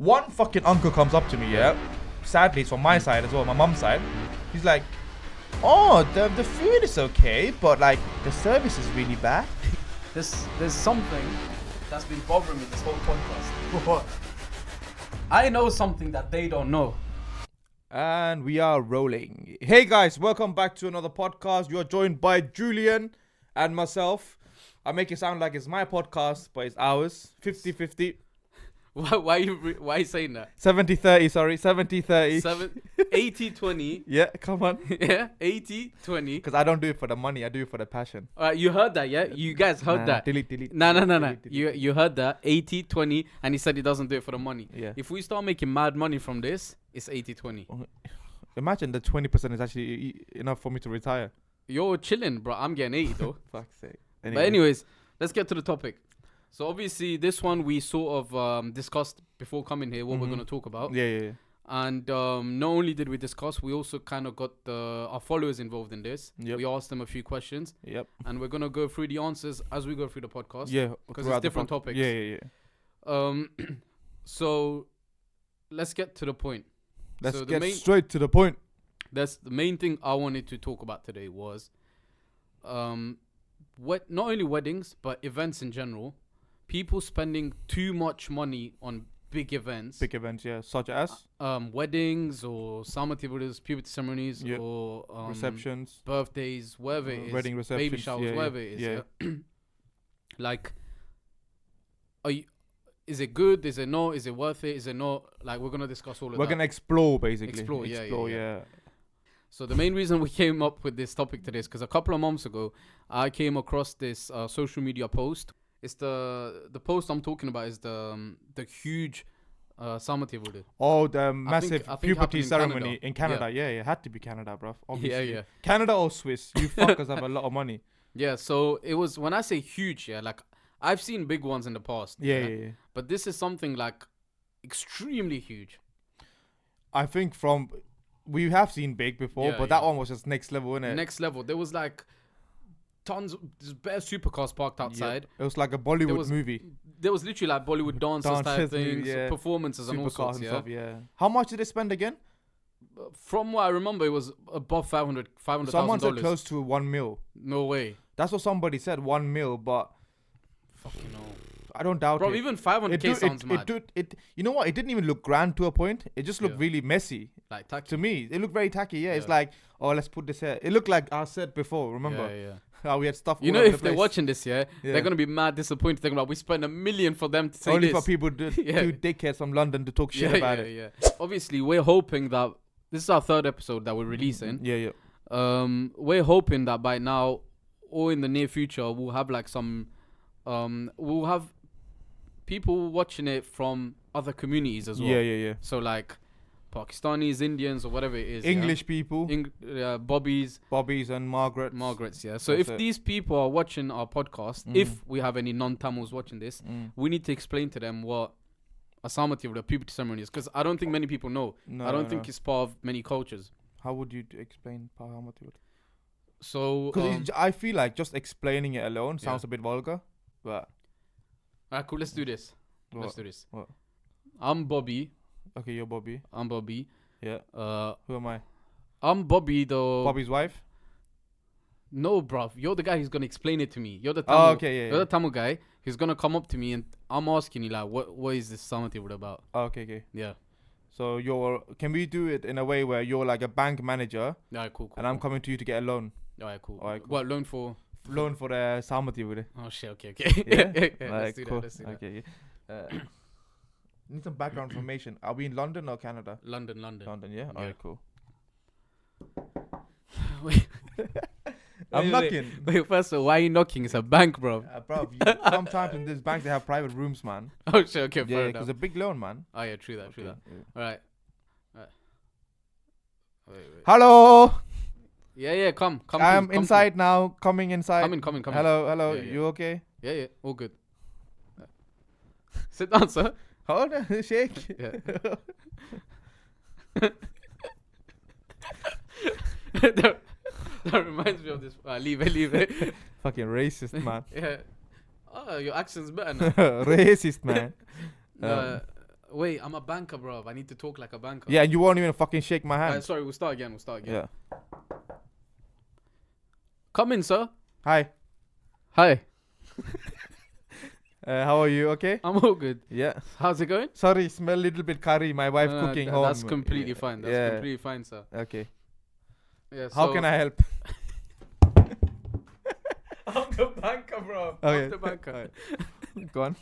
One fucking uncle comes up to me, yeah. Sadly, it's from my side as well, my mum's side. He's like, oh, the food is okay, but like the service is really bad. There's something that's been bothering me this whole podcast. What? I know something that they don't know. And we are rolling. Hey guys, welcome back to another podcast. You are joined by Julian and myself. I make it sound like it's my podcast, but it's ours. 50-50. Why are you saying that? 70-30, sorry. 70-30. 80-20. Yeah, come on. Yeah, 80-20. Because I don't do it for the money, I do it for the passion. Alright, you heard that, yeah? You guys heard that. Delete. No. Delete. You heard that. 80-20, and he said he doesn't do it for the money. Yeah. If we start making mad money from this, it's 80-20. Imagine the 20% is actually enough for me to retire. You're chilling, bro. I'm getting 80 though. Fuck's sake. But anyways, let's get to the topic. So obviously this one we sort of discussed before coming here what we're going to talk about. Yeah. And not only did we discuss, we also kind of got our followers involved in this. Yep. We asked them a few questions. Yep. And we're going to go through the answers as we go through the podcast. Yeah. Because it's different topics. Yeah. So let's get to the point. Let's So get straight to the point. That's the main thing I wanted to talk about today was not only weddings, but events in general. People spending too much money on big events. Big events, yeah. Such as? Weddings or puberty ceremonies, yep. or receptions. Birthdays, whatever it is. Wedding receptions. Baby showers, whatever it is. Yeah. Like, is it good? Is it not? Is it worth it? Is it not? Like, we're going to discuss all of that. We're going to explore, basically. Explore, yeah. So the main reason we came up with this topic today is because a couple of months ago, I came across this social media post. It's the post I'm talking about is the huge puberty. Oh, the massive puberty ceremony in Canada. Yeah, it had to be Canada, bruv. Yeah. Canada or Swiss. You fuckers have a lot of money. Yeah, so it was, when I say huge, yeah, like I've seen big ones in the past. Yeah. But this is something like extremely huge. I think we have seen big before, but that one was just next level, innit? Next level. There was like there's bare supercars parked outside. It was like a Bollywood movie. There was literally like Bollywood dances type things, performances and all sorts. And stuff, yeah. How much did they spend again? From what I remember, it was above $500,000. Someone said close to 1 mil. No way. That's what somebody said, 1 mil, but fucking no. I don't doubt it. Bro, even 500k sounds mad. You know what? It didn't even look grand to a point. It just looked really messy. Like tacky. To me, it looked very tacky. Yeah, it's like, oh, let's put this here. It looked like I said before. Remember? Yeah. How we had stuff. You know, if they're watching this, they're gonna be mad disappointed. They're gonna be, we spent $1 million for them to say only this. for people, two dickheads from London to talk shit about it. Yeah. Obviously, we're hoping that this is our third episode that we're releasing. Yeah. We're hoping that by now or in the near future we'll have like some, we'll have people watching it from other communities as well. Yeah. So like Pakistanis, Indians, or whatever it is. English people. Bobbies and Margarets, yeah. So if these people are watching our podcast, if we have any non-Tamils watching this, we need to explain to them what a puberty ceremony is. Because I don't think many people know. I don't think it's part of many cultures. How would you explain puberty? So... Because I feel like just explaining it alone sounds a bit vulgar. But... Alright, cool. Let's do this. Let's do this. What? I'm Bobby. Okay, you're Bobby. I'm Bobby. Yeah. Who am I? I'm Bobby, though. Bobby's wife? No, bruv. You're the guy who's gonna explain it to me. You're the Tamil. Oh, okay, yeah. You're the Tamil guy who's gonna come up to me and I'm asking you like, what is this puberty about? Oh, okay. Yeah. So can we do it in a way where you're like a bank manager? Alright, cool. And I'm coming to you to get a loan. Alright, cool. What loan for? Loan for the puberty. Oh shit. Okay. Yeah. Let's do that. Okay. Need some background information. Are we in London or Canada? London, yeah? Alright, cool. Wait. I'm knocking. Wait, first of all, why are you knocking? It's a bank, bro. Bro, sometimes in this bank they have private rooms, man. Oh shit, okay, fair enough. Because a big loan, man. Oh yeah, true that. Yeah. Alright. Wait. Hello! Yeah, come. I'm inside now, coming inside. Coming. Hello, Yeah. you okay? Yeah, all good. Sit down, sir. Hold on, shake. Yeah. That reminds me of this. Leave it. Fucking racist, man. Yeah. Oh, your accent's better now. Racist, man. Wait, I'm a banker, bro. I need to talk like a banker. Yeah, and you won't even fucking shake my hand. Sorry, we'll start again. Yeah. Come in, sir. Hi. Hi. How are you? Okay? I'm all good. Yeah. How's it going? Sorry, smell a little bit curry. My wife cooking home. That's completely fine. That's completely fine, sir. Okay. Yeah. How can I help? I'm the banker, bro. Okay. I'm the banker. Go on.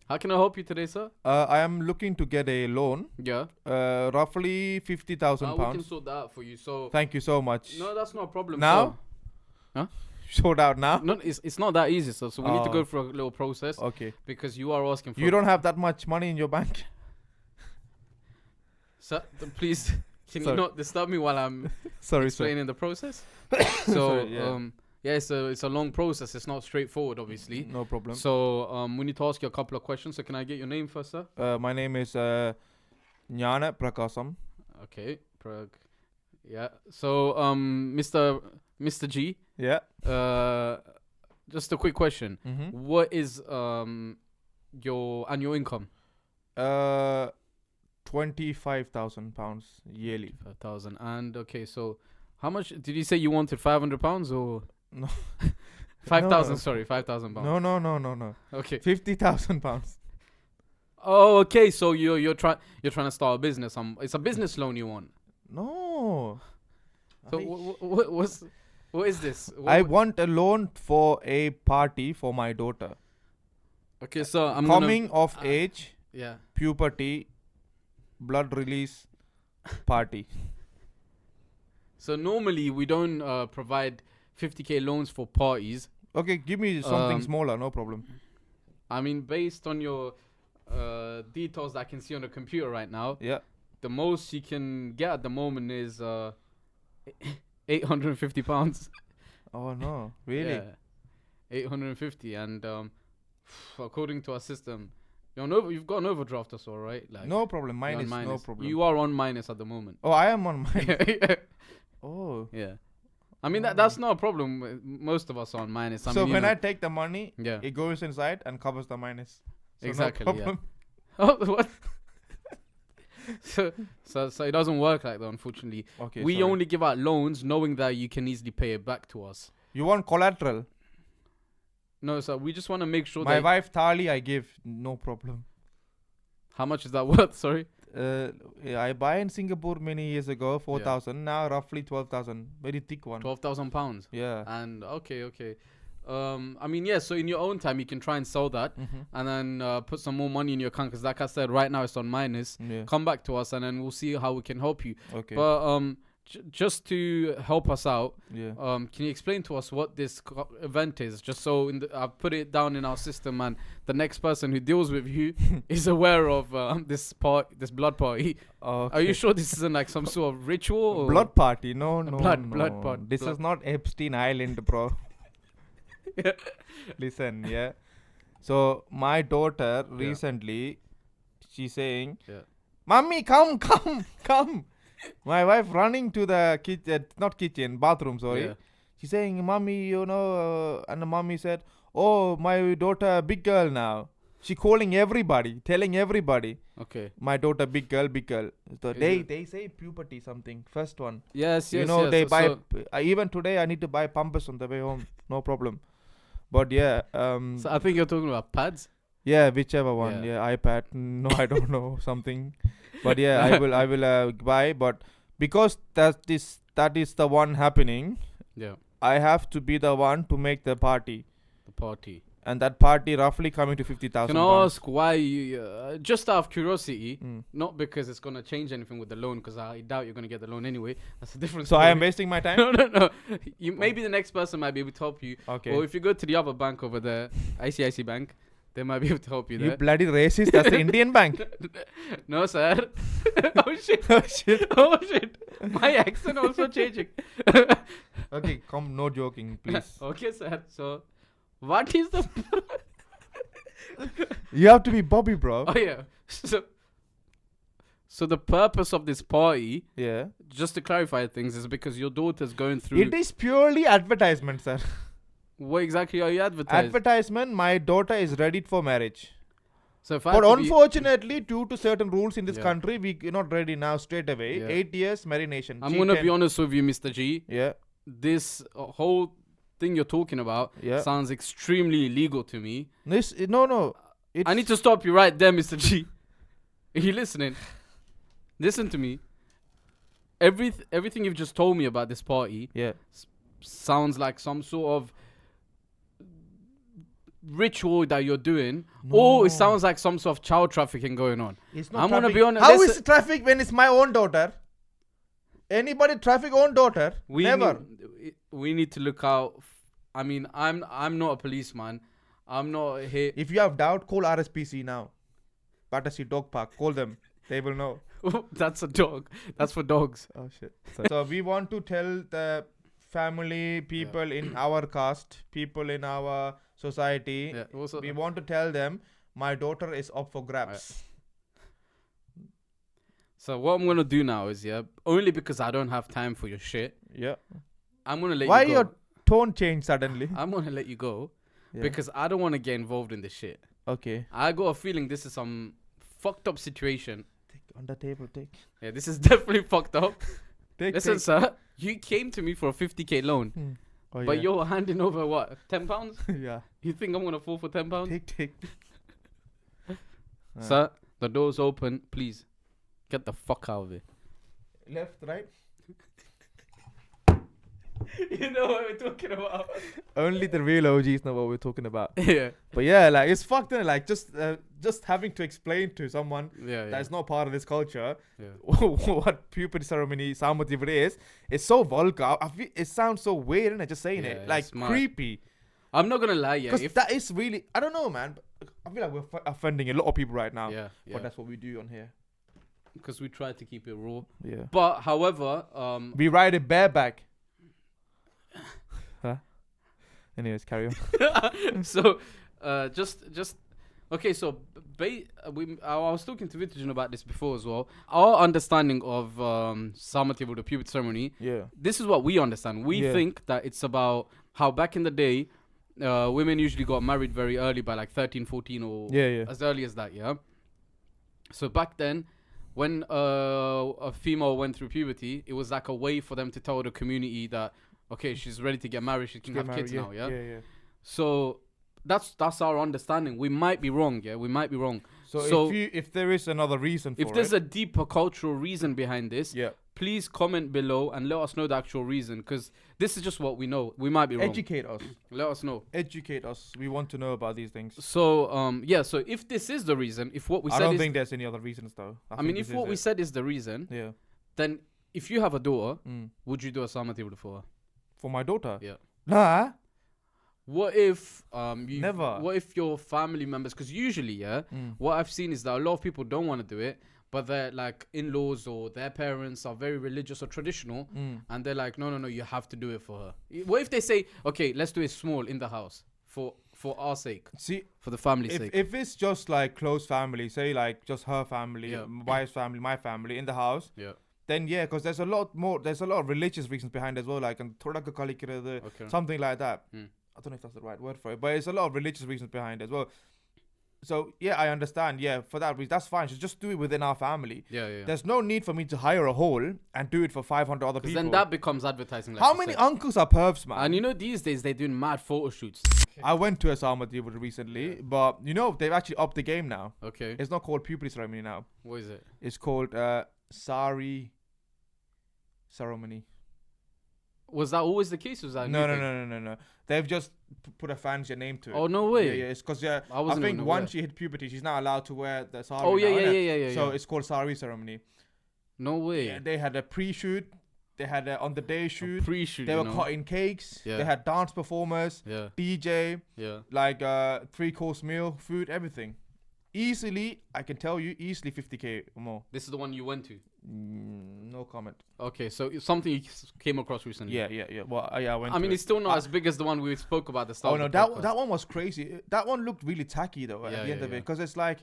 How can I help you today, sir? I am looking to get a loan. Yeah. Roughly 50,000 We can pounds. sort that out for you. So. Thank you so much. No, that's not a problem. Now? Huh? Sort out now? No, it's not that easy, sir. So we need to go through a little process. Okay. Because you are asking for. You don't have that much money in your bank? Sir, please, can you not disturb me while I'm explaining the process? So, Sorry, yeah. it's a long process. It's not straightforward, obviously. No problem. So, we need to ask you a couple of questions. So, can I get your name first, sir? My name is Jnana Prakasam. Okay, yeah. So, Mr. G. Yeah. Just a quick question. Mm-hmm. What is your annual income? 25,000 pounds yearly. 5,000. And okay, so how much did you say you wanted? 500 pounds or no? 5,000. No. Sorry, 5,000 pounds. No. Okay. 50,000 pounds. Oh, okay. So you're trying to start a business. It's a business loan you want. No. So what is this? I want a loan for a party for my daughter. Okay, so I'm coming of age. Yeah. Puberty, blood release, party. So normally we don't provide 50k loans for parties. Okay, give me something smaller, no problem. I mean, based on your details that I can see on the computer right now, yeah, the most you can get at the moment is 850 pounds. Oh no, really? Yeah, 850, and according to our system, you've got an overdraft as well, right? Like no problem, minus, no problem. You are on minus at the moment. Oh, I am on minus. Yeah. Oh. Yeah. I mean, that's not a problem. Most of us are on minus. So when I take the money, yeah, it goes inside and covers the minus. So exactly. No problem. Yeah. Oh, what? so it doesn't work like that, unfortunately. Okay. We only give out loans knowing that you can easily pay it back to us. You want collateral? No, sir. We just want to make sure my wife Thali I give, no problem. How much is that worth? Sorry. I buy in Singapore many years ago, 4,000. Yeah. Now roughly 12,000. Very thick one. 12,000 pounds. Yeah. And okay. I mean, yeah. So in your own time, you can try and sell that, and then put some more money in your account. Because like I said, right now it's on minus. Yeah. Come back to us, and then we'll see how we can help you. Okay. But just to help us out, yeah. Can you explain to us what this event is? Just so I've put it down in our system, and the next person who deals with you is aware of this blood party. Okay. Are you sure this isn't like some sort of ritual? Or blood party? No. Blood party. This is not Epstein Island, bro. Yeah. Listen, yeah. So my daughter recently, she's saying, "Mommy, come." My wife running to the kitchen, bathroom, sorry. Yeah. She's saying, "Mommy, and the mommy said, oh, my daughter, big girl now. She calling everybody, telling everybody. Okay. My daughter, big girl. So they say puberty something, first one. Yes. They buy, even today I need to buy Pampers on the way home, no problem. But yeah. So I think you're talking about pads? Yeah, whichever one. Yeah, iPad. No, I don't know, something. But yeah, I will buy. But because that is the one happening, yeah, I have to be the one to make the party. The party. And that party roughly coming to 50,000. Can I ask why you, just out of curiosity, not because it's going to change anything with the loan, because I doubt you're going to get the loan anyway. That's a different story. So I am wasting my time? No. Maybe the next person might be able to help you. Okay. Or if you go to the other bank over there, ICICI Bank, they might be able to help you there. You bloody racist. That's the Indian bank. No, sir. Oh, shit. My accent also changing. Okay, come. No joking, please. Okay, sir. So, what is the... You have to be Bobby, bro. Oh, yeah. So the purpose of this party, just to clarify things, is because your daughter's going through... It is purely advertisement, sir. What exactly are you advertising? Advertisement, my daughter is ready for marriage. So if I But had to unfortunately, due to certain rules in this Yeah. country, we are not ready now straight away. Yeah. 8 years marination. I'm gonna be honest with you, Mr. G. Yeah, This whole thing you're talking about yeah. sounds extremely illegal to me. No. I need to stop you right there, Mr. G. Are you listening? Listen to me. Everything you've just told me about this party Yeah. sounds like some sort of ritual that you're doing, No. or it sounds like some sort of child trafficking going on. It's not I'm gonna traffic. be honest. How listen- is it traffic when it's my own daughter? Anybody traffic own daughter? Never. We need to look out. I mean, I'm not a policeman. I'm not here. If you have doubt, call RSPC now. Battersea Dog Park. Call them. They will know. That's a dog. That's for dogs. Oh shit. So we want to tell the family, people in our caste, people in our society. Yeah. Also, We want to tell them my daughter is up for grabs. so what I'm gonna do now is only because I don't have time for your shit. Yeah. I'm gonna let Why you go. your tone change suddenly? I'm gonna let you go Yeah. because I don't want to get involved in this shit. Okay. I got a feeling this is some fucked up situation. Take on the table. Take. Yeah, this is definitely fucked up. Take. Listen, take. sir, you came to me for a 50k loan, Oh, but yeah. you're handing over what, £10? Yeah. You think I'm gonna fall for £10? Take. Sir, the door's open. Please, get the fuck out of it. Left, right. You know what we're talking about. Only the real OGs know what we're talking about. Yeah. But yeah, like it's fucked in. Like just having to explain to someone Yeah. that's not part of this culture Yeah. what puberty ceremony Samativri is. It's so vulgar. It sounds so weird, and just saying Yeah, it like it's mad. creepy. I'm not gonna lie, yeah. Because that is really, I don't know, man. But I feel like we're offending a lot of people right now. Yeah, But that's what we do on here. because we try to keep it raw. Yeah. But however, We ride it bareback. Huh? Anyways, carry on. so just okay. So I was talking to Vithujan about this before as well. Our understanding of Samativu, the puberty ceremony. Yeah. This is what we understand. We Yeah. think that it's about how back in the day, women usually got married very early by like 13, 14 or Yeah. as early as that, yeah? So back then, when a female went through puberty, it was like a way for them to tell the community that, okay, she's ready to get married, she can have kids now, yeah? Yeah. So that's our understanding. We might be wrong, yeah? We might be wrong. So if there is another reason for If there's it, a deeper cultural reason behind this, yeah, please comment below and let us know the actual reason, because this is just what we know. We might be wrong. educate us. Let us know. Educate us. We want to know about these things. So so if this is the reason, if what we I said don't is, think there's any other reasons though. I mean, if what we said is the reason, yeah, then if you have a daughter, would you do a Samati for her? for my daughter, Yeah. nah, What if Never. What if your family members? Because usually, what I've seen is that a lot of people don't want to do it, but their like in-laws or their parents are very religious or traditional, and they're like, no, you have to do it for her. What if they say, okay, let's do it small in the house for our sake, see, for the family's sake? if it's just like close family, say like just her family, Yeah. my wife's family, my family in the house, Yeah. then yeah, because there's a lot of religious reasons behind it as well, like Okay. something like that. Mm. I don't know if that's the right word for it, but it's a lot of religious reasons behind it as well. So yeah, I understand. Yeah, for that reason, that's fine. So just do it within our family. Yeah. There's no need for me to hire a hall and do it for 500 other Because people. then that becomes advertising. Like How you many said. uncles are pervs, man? And you know, these days they're doing mad photo shoots. I went to a Samadhi recently, but you know they've actually upped the game now. Okay. It's not called puberty ceremony now. What is it? It's called sari ceremony. Was that always the case? Was that a new thing? No. They've just put a fancy name to it. Oh no way! Yeah, it's because I I wasn't think even once aware. she hit puberty, she's not allowed to wear the sari. Oh yeah, now, innit? yeah. So it's called sari ceremony. No way. Yeah, they had a pre-shoot. They had a on the day shoot. Pre-shoot. They were cutting cakes. Yeah. They had dance performers, Yeah. DJ, Yeah. like 3-course meal, food, everything. Easily, I can tell you, easily 50k or more. This is the one you went to. No comment. Okay, so it's something you came across recently. Yeah. Well, I went. I mean, to it's still not as big as the one we spoke about at the start. Oh no, of the podcast. that one was crazy. That one looked really tacky though. At the end of it, yeah. because it's like,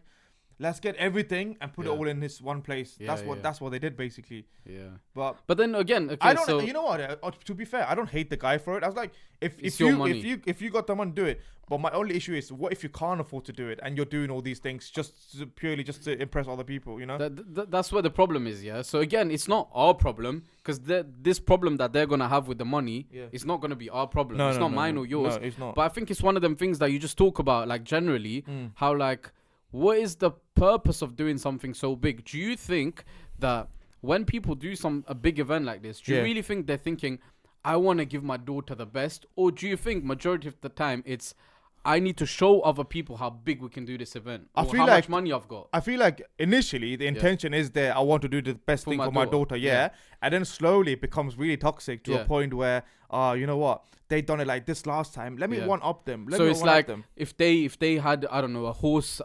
let's get everything and put it Yeah. all in this one place. Yeah, That's what they did basically. Yeah. But But then again, okay, I don't. so You know what? To be fair, I don't hate the guy for it. I was like, It's if your you money. if you got the money, do it. But my only issue is, what if you can't afford to do it and you're doing all these things purely just to impress other people? You know? that's where the problem is, yeah. So again, it's not our problem because this problem that they're gonna have with the money, it's not gonna be our problem. It's not mine or yours. No, it's not. But I think it's one of them things that you just talk about, like generally, how like, what is the purpose of doing something so big? Do you think that when people do a big event like this, do you really think they're thinking, I want to give my daughter the best? Or do you think majority of the time it's, I need to show other people how big we can do this event, or how much money I've got? I feel like initially the intention is there, I want to do the best thing for my daughter, and then slowly it becomes really toxic to a point where, you know what, they done it like this last time. Let me one up them. So it's like if they had, I don't know, a horse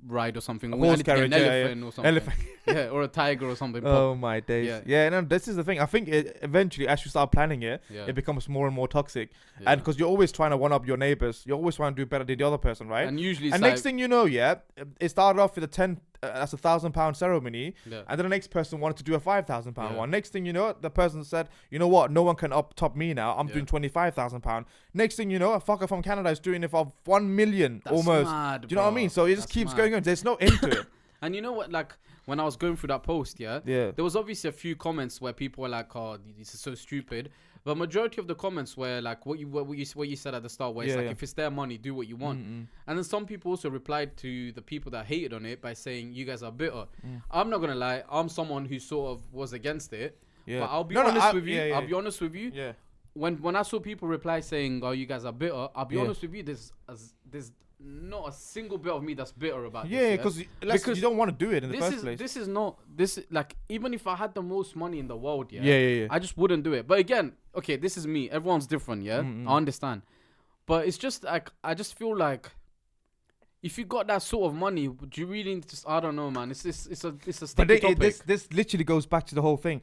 ride or something, a horse carriage, an elephant or something, or a tiger or something. Oh my days. Yeah, no, this is the thing. I think eventually, as you start planning it, it becomes more and more toxic, and because you're always trying to one up your neighbors, you're always trying to do better than the other person, right? And usually, and next thing you know, it started off with that's £1,000 ceremony, and then the next person wanted to do a £5,000 one. Next thing you know, the person said, you know what, no one can top me now. I'm doing £25,000. Next thing you know, a fucker from Canada is doing it for 1 million. That's almost. Mad, do you know what I mean? So it just keeps going on. There's no end to it. And you know what? Like when I was going through that post, there was obviously a few comments where people were like, "Oh, this is so stupid." But majority of the comments were like what you said at the start, where it's like, if it's their money, do what you want. And then some people also replied to the people that hated on it by saying, "You guys are bitter." I'm not gonna lie, I'm someone who sort of was against it. But I'll be honest with you. I'll be honest with you. Yeah. When I saw people reply saying, "Oh, you guys are bitter," I'll be honest with you. There's not a single bit of me that's bitter about this. Because you don't want to do it in the first place. This is like, even if I had the most money in the world, I just wouldn't do it. But again, okay, this is me. Everyone's different, I understand. But it's just like, I just feel like, if you got that sort of money, would you really just, I don't know, man. It's a sticky topic. This literally goes back to the whole thing.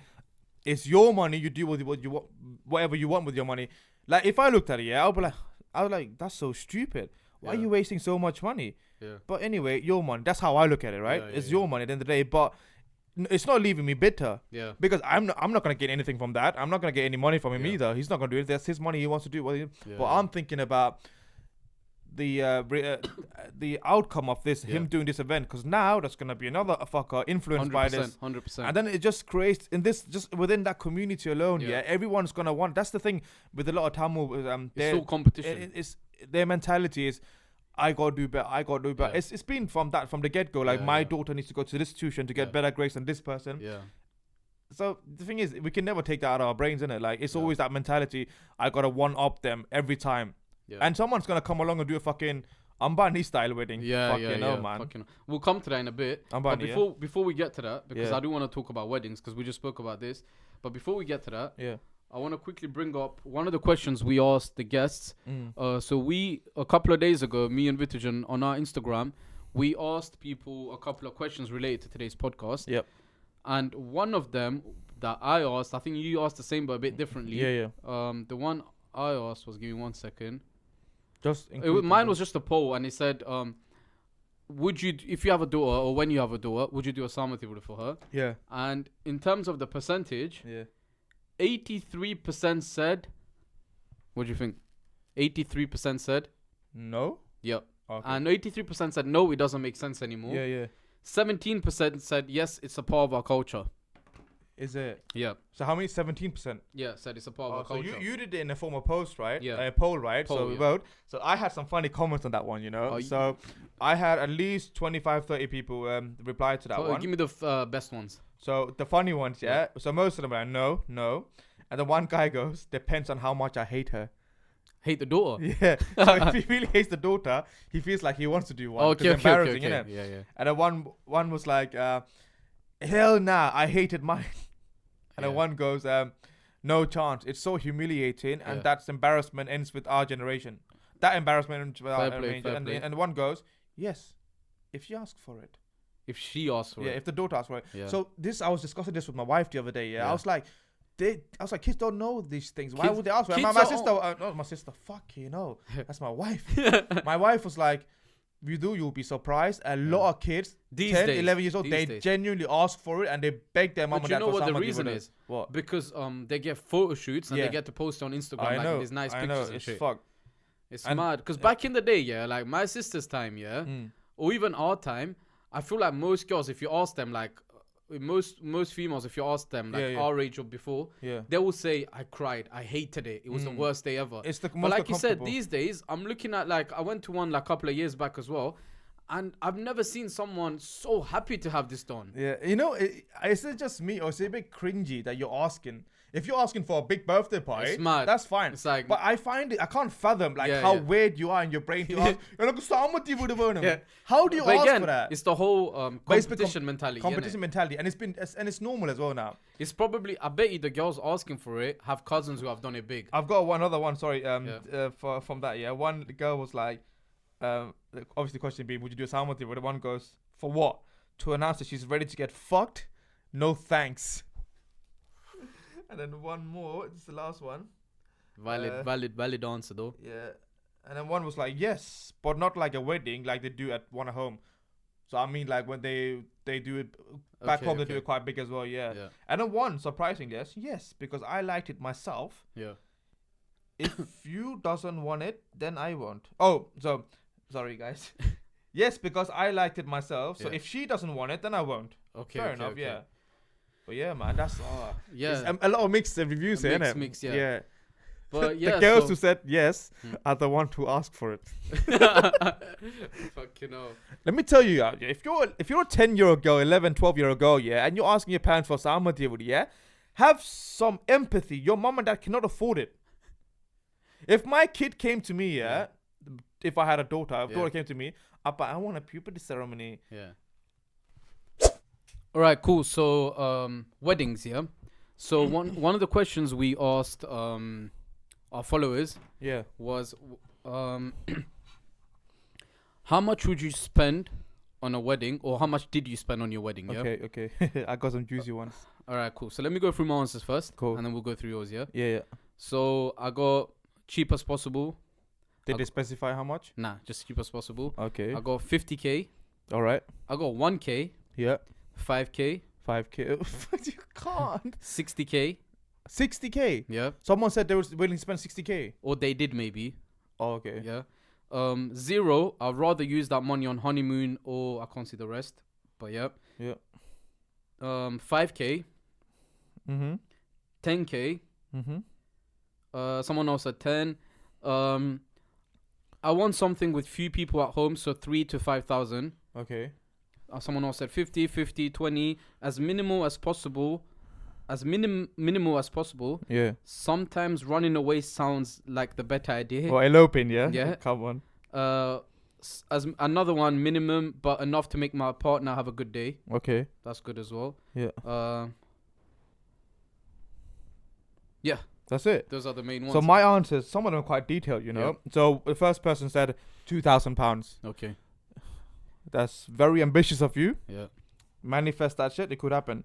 It's your money. You do what you want, whatever you want with your money. Like, if I looked at it, I was like, that's so stupid. Why are you wasting so much money? But anyway, your money. That's how I look at it, right? It's your money at the end of the day. But it's not leaving me bitter. Because I'm not going to get anything from that. I'm not going to get any money from him either. He's not going to do it. That's his money. He wants to do it. But I'm thinking about the outcome of this, him doing this event. Because now there's going to be another fucker influenced by this. 100%. And then it just creates, just within that community alone, everyone's going to want. That's the thing with a lot of Tamil. It's all competition. Their mentality is, I gotta do better. It's been from the get go. Like, my daughter needs to go to this tuition to get better grades than this person. So the thing is, we can never take that out of our brains, innit? Like, it's always that mentality. I gotta one up them every time. And someone's gonna come along and do a fucking Ambani style wedding. Man. We'll come to that in a bit. Ambani, but before we get to that, because I do want to talk about weddings, because we just spoke about this. But before we get to that, I want to quickly bring up one of the questions we asked the guests. So a couple of days ago, me and Vithujan on our Instagram, we asked people a couple of questions related to today's podcast. And one of them that I asked, I think you asked the same but a bit differently. The one I asked was, give me 1 second. Mine was just a poll, and it said, would you, if you have a daughter or when you have a daughter, would you do a Samati for her? And in terms of the percentage, 83% said. What do you think? 83% said no. Yep. Okay. And 83% said no, it doesn't make sense anymore. 17% said yes, it's a part of our culture. Is it? Yeah. So how many? 17%. Yeah, said it's a part of our culture. So you did it in a form of post, right? Yeah. A poll, right? So we vote. So I had some funny comments on that one, you know. So I had at least 25-30 people reply to that one. Give me the best ones. So the funny ones, so most of them are no. And the one guy goes, depends on how much I hate her. Hate the daughter? Yeah. So if he really hates the daughter, he feels like he wants to do one. Okay. Embarrassing, innit? Yeah. And then one was like, hell nah, I hated mine. And then one goes, no chance. It's so humiliating, and that's embarrassment ends with our generation. That embarrassment ends with our generation. And one goes, yes, if she asks for it. If she asks for it. Yeah, if the daughter asks for it. Yeah. So I was discussing this with my wife the other day. I was like, kids don't know these things. Why would they ask for it? My sister, not my sister. Fuck, that's my wife. My wife was like, you do, you'll be surprised. A lot of kids, These 10, days, 11 years old, these they days. genuinely ask for it and they beg their mom But and you dad know for what the somebody reason with it. is? What? Because they get photo shoots and Yeah. they get to post on Instagram I like know. these nice I pictures know. and It's shit. fucked. It's And- mad. Because back in the day, yeah, like my sister's time, yeah, or even our time, I feel like most girls, if you ask them, like most females, if you ask them, like our age or before, they will say, "I cried, I hated it, it was the worst day ever." It's the But most like you said, uncomfortable. these days, I'm looking at like I went to one like a couple of years back as well, and I've never seen someone so happy to have this done. Yeah, you know, is it just me or is it a bit cringy that you're asking? If you're asking for a big birthday party, It's mad. that's fine. It's like- but I find it, I can't fathom like Yeah, how yeah. weird you are in your brain to ask. Yeah. How do you But ask again, for that? it's the whole But it's competition mentality. Competition innit? mentality, and it's normal as well now. It's probably, I bet you the girls asking for it have cousins who have done it big. I've got one other one. Sorry, from that. Yeah, one girl was like, obviously the question being, would you do a Samati? But the one goes, for what? To announce that she's ready to get fucked. No thanks. And then one more. This is the last one. Valid answer though. Yeah. And then one was like, yes, but not like a wedding, like they do at one at home. So I mean, like when they do it back home, they do it quite big as well. Yeah. And then one, surprisingly, yes, because I liked it myself. Yeah. If you doesn't want it, then I won't. Oh, so sorry guys. Yes, because I liked it myself. So if she doesn't want it, then I won't. Okay. Fair enough. Yeah. But yeah, man, that's yeah. it's a lot of mixed reviews here, innit? Mix, yeah. Yeah. But yeah, the girls who said yes are the one who asked for it. Fucking hell. Let me tell you, if you're a 10-year-old girl, 11, 12-year-old girl, yeah, and you're asking your parents for some material, yeah, have some empathy. Your mom and dad cannot afford it. If my kid came to me, if I had a daughter, if a daughter came to me, Appa, I want a puberty ceremony. Yeah. All right, cool. So, weddings, yeah. So one of the questions we asked our followers was how much would you spend on a wedding, or how much did you spend on your wedding? Yeah. Okay. I got some juicy ones. All right, cool. So let me go through my answers first, Cool. and then we'll go through yours. Yeah. Yeah. So I got cheap as possible. Did they specify how much? Nah, just cheap as possible. Okay. I got 50k. All right. I got 1k. Yeah. 5k. 5k. You can't. 60k. 60k. Yeah. Someone said they were willing to spend 60k. Or they did maybe. Oh, okay. Yeah. 0. I'd rather use that money on honeymoon, or I can't see the rest. But yeah. Yeah. 5k. 10k. Someone else said 10. I want something with few people at home, so 3 to 5,000. Okay. Someone else said 50, 50, 20, as minimal as possible. As minimal as possible. Yeah. Sometimes running away sounds like the better idea. Well, eloping, yeah? Yeah. Come on. As another one, minimum, but enough to make my partner have a good day. Okay. That's good as well. Yeah. Yeah. That's it. Those are the main ones. So my answers, some of them are quite detailed, you know. Yeah. So the first person said £2,000. Okay. That's very ambitious of you. Yeah. Manifest that shit. It could happen.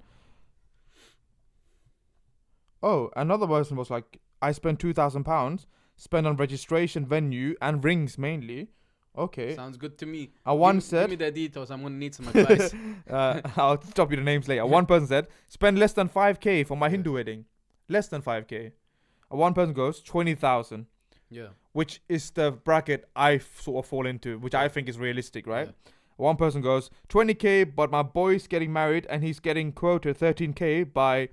Oh, another person was like, I spent £2,000, spent on registration, venue, and rings mainly. Okay. Sounds good to me. One said, give me the details. I'm gonna need some advice. I'll stop you the names later. One person said, spend less than 5k for my Hindu wedding. Less than 5k. One person goes 20,000. Yeah. Which is the bracket I sort of fall into, which I think is realistic, right? Yeah. One person goes 20k, but my boy's getting married and he's getting quoted 13k by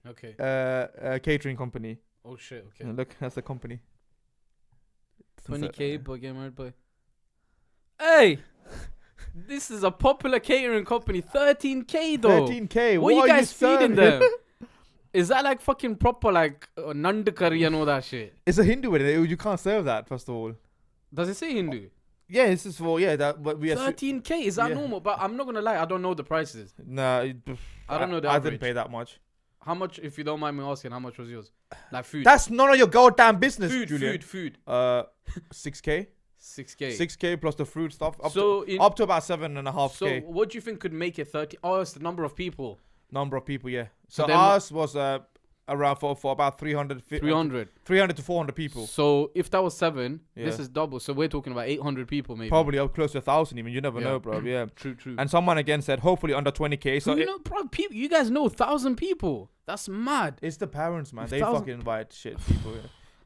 Okay. a catering company. Oh shit. Okay. Look, that's the company. 20k, but get married by. Hey, this is a popular catering company. 13k though. 13k. What are you guys feeding serving? them? Is that like fucking proper like nand curry and all that shit? It's a Hindu wedding. You can't serve that, first of all. Does it say Hindu? Yeah, this is for that. But we 13k, is that normal? But I'm not gonna lie, I don't know the prices. Nah, I don't know the I average. didn't pay that much. How much, if you don't mind me asking, how much was yours? Like food. That's none of your goddamn business, Julian. Food. 6k. 6k. 6k plus the fruit stuff. Up So to about 7.5k. So what do you think could make it 30? Oh, it's the number of people. Number of people, yeah. So So then ours was around for about 300 to 400 people. So if that was 7, Yeah. this is double. So we're talking about 800 people maybe. Probably up close to 1,000 even. You never know, bro. Yeah. True. And someone again said hopefully under 20k. So bro, people, you guys know 1,000 people. That's mad. it's the parents, man. They 1,000 fucking invite shit people. Yeah.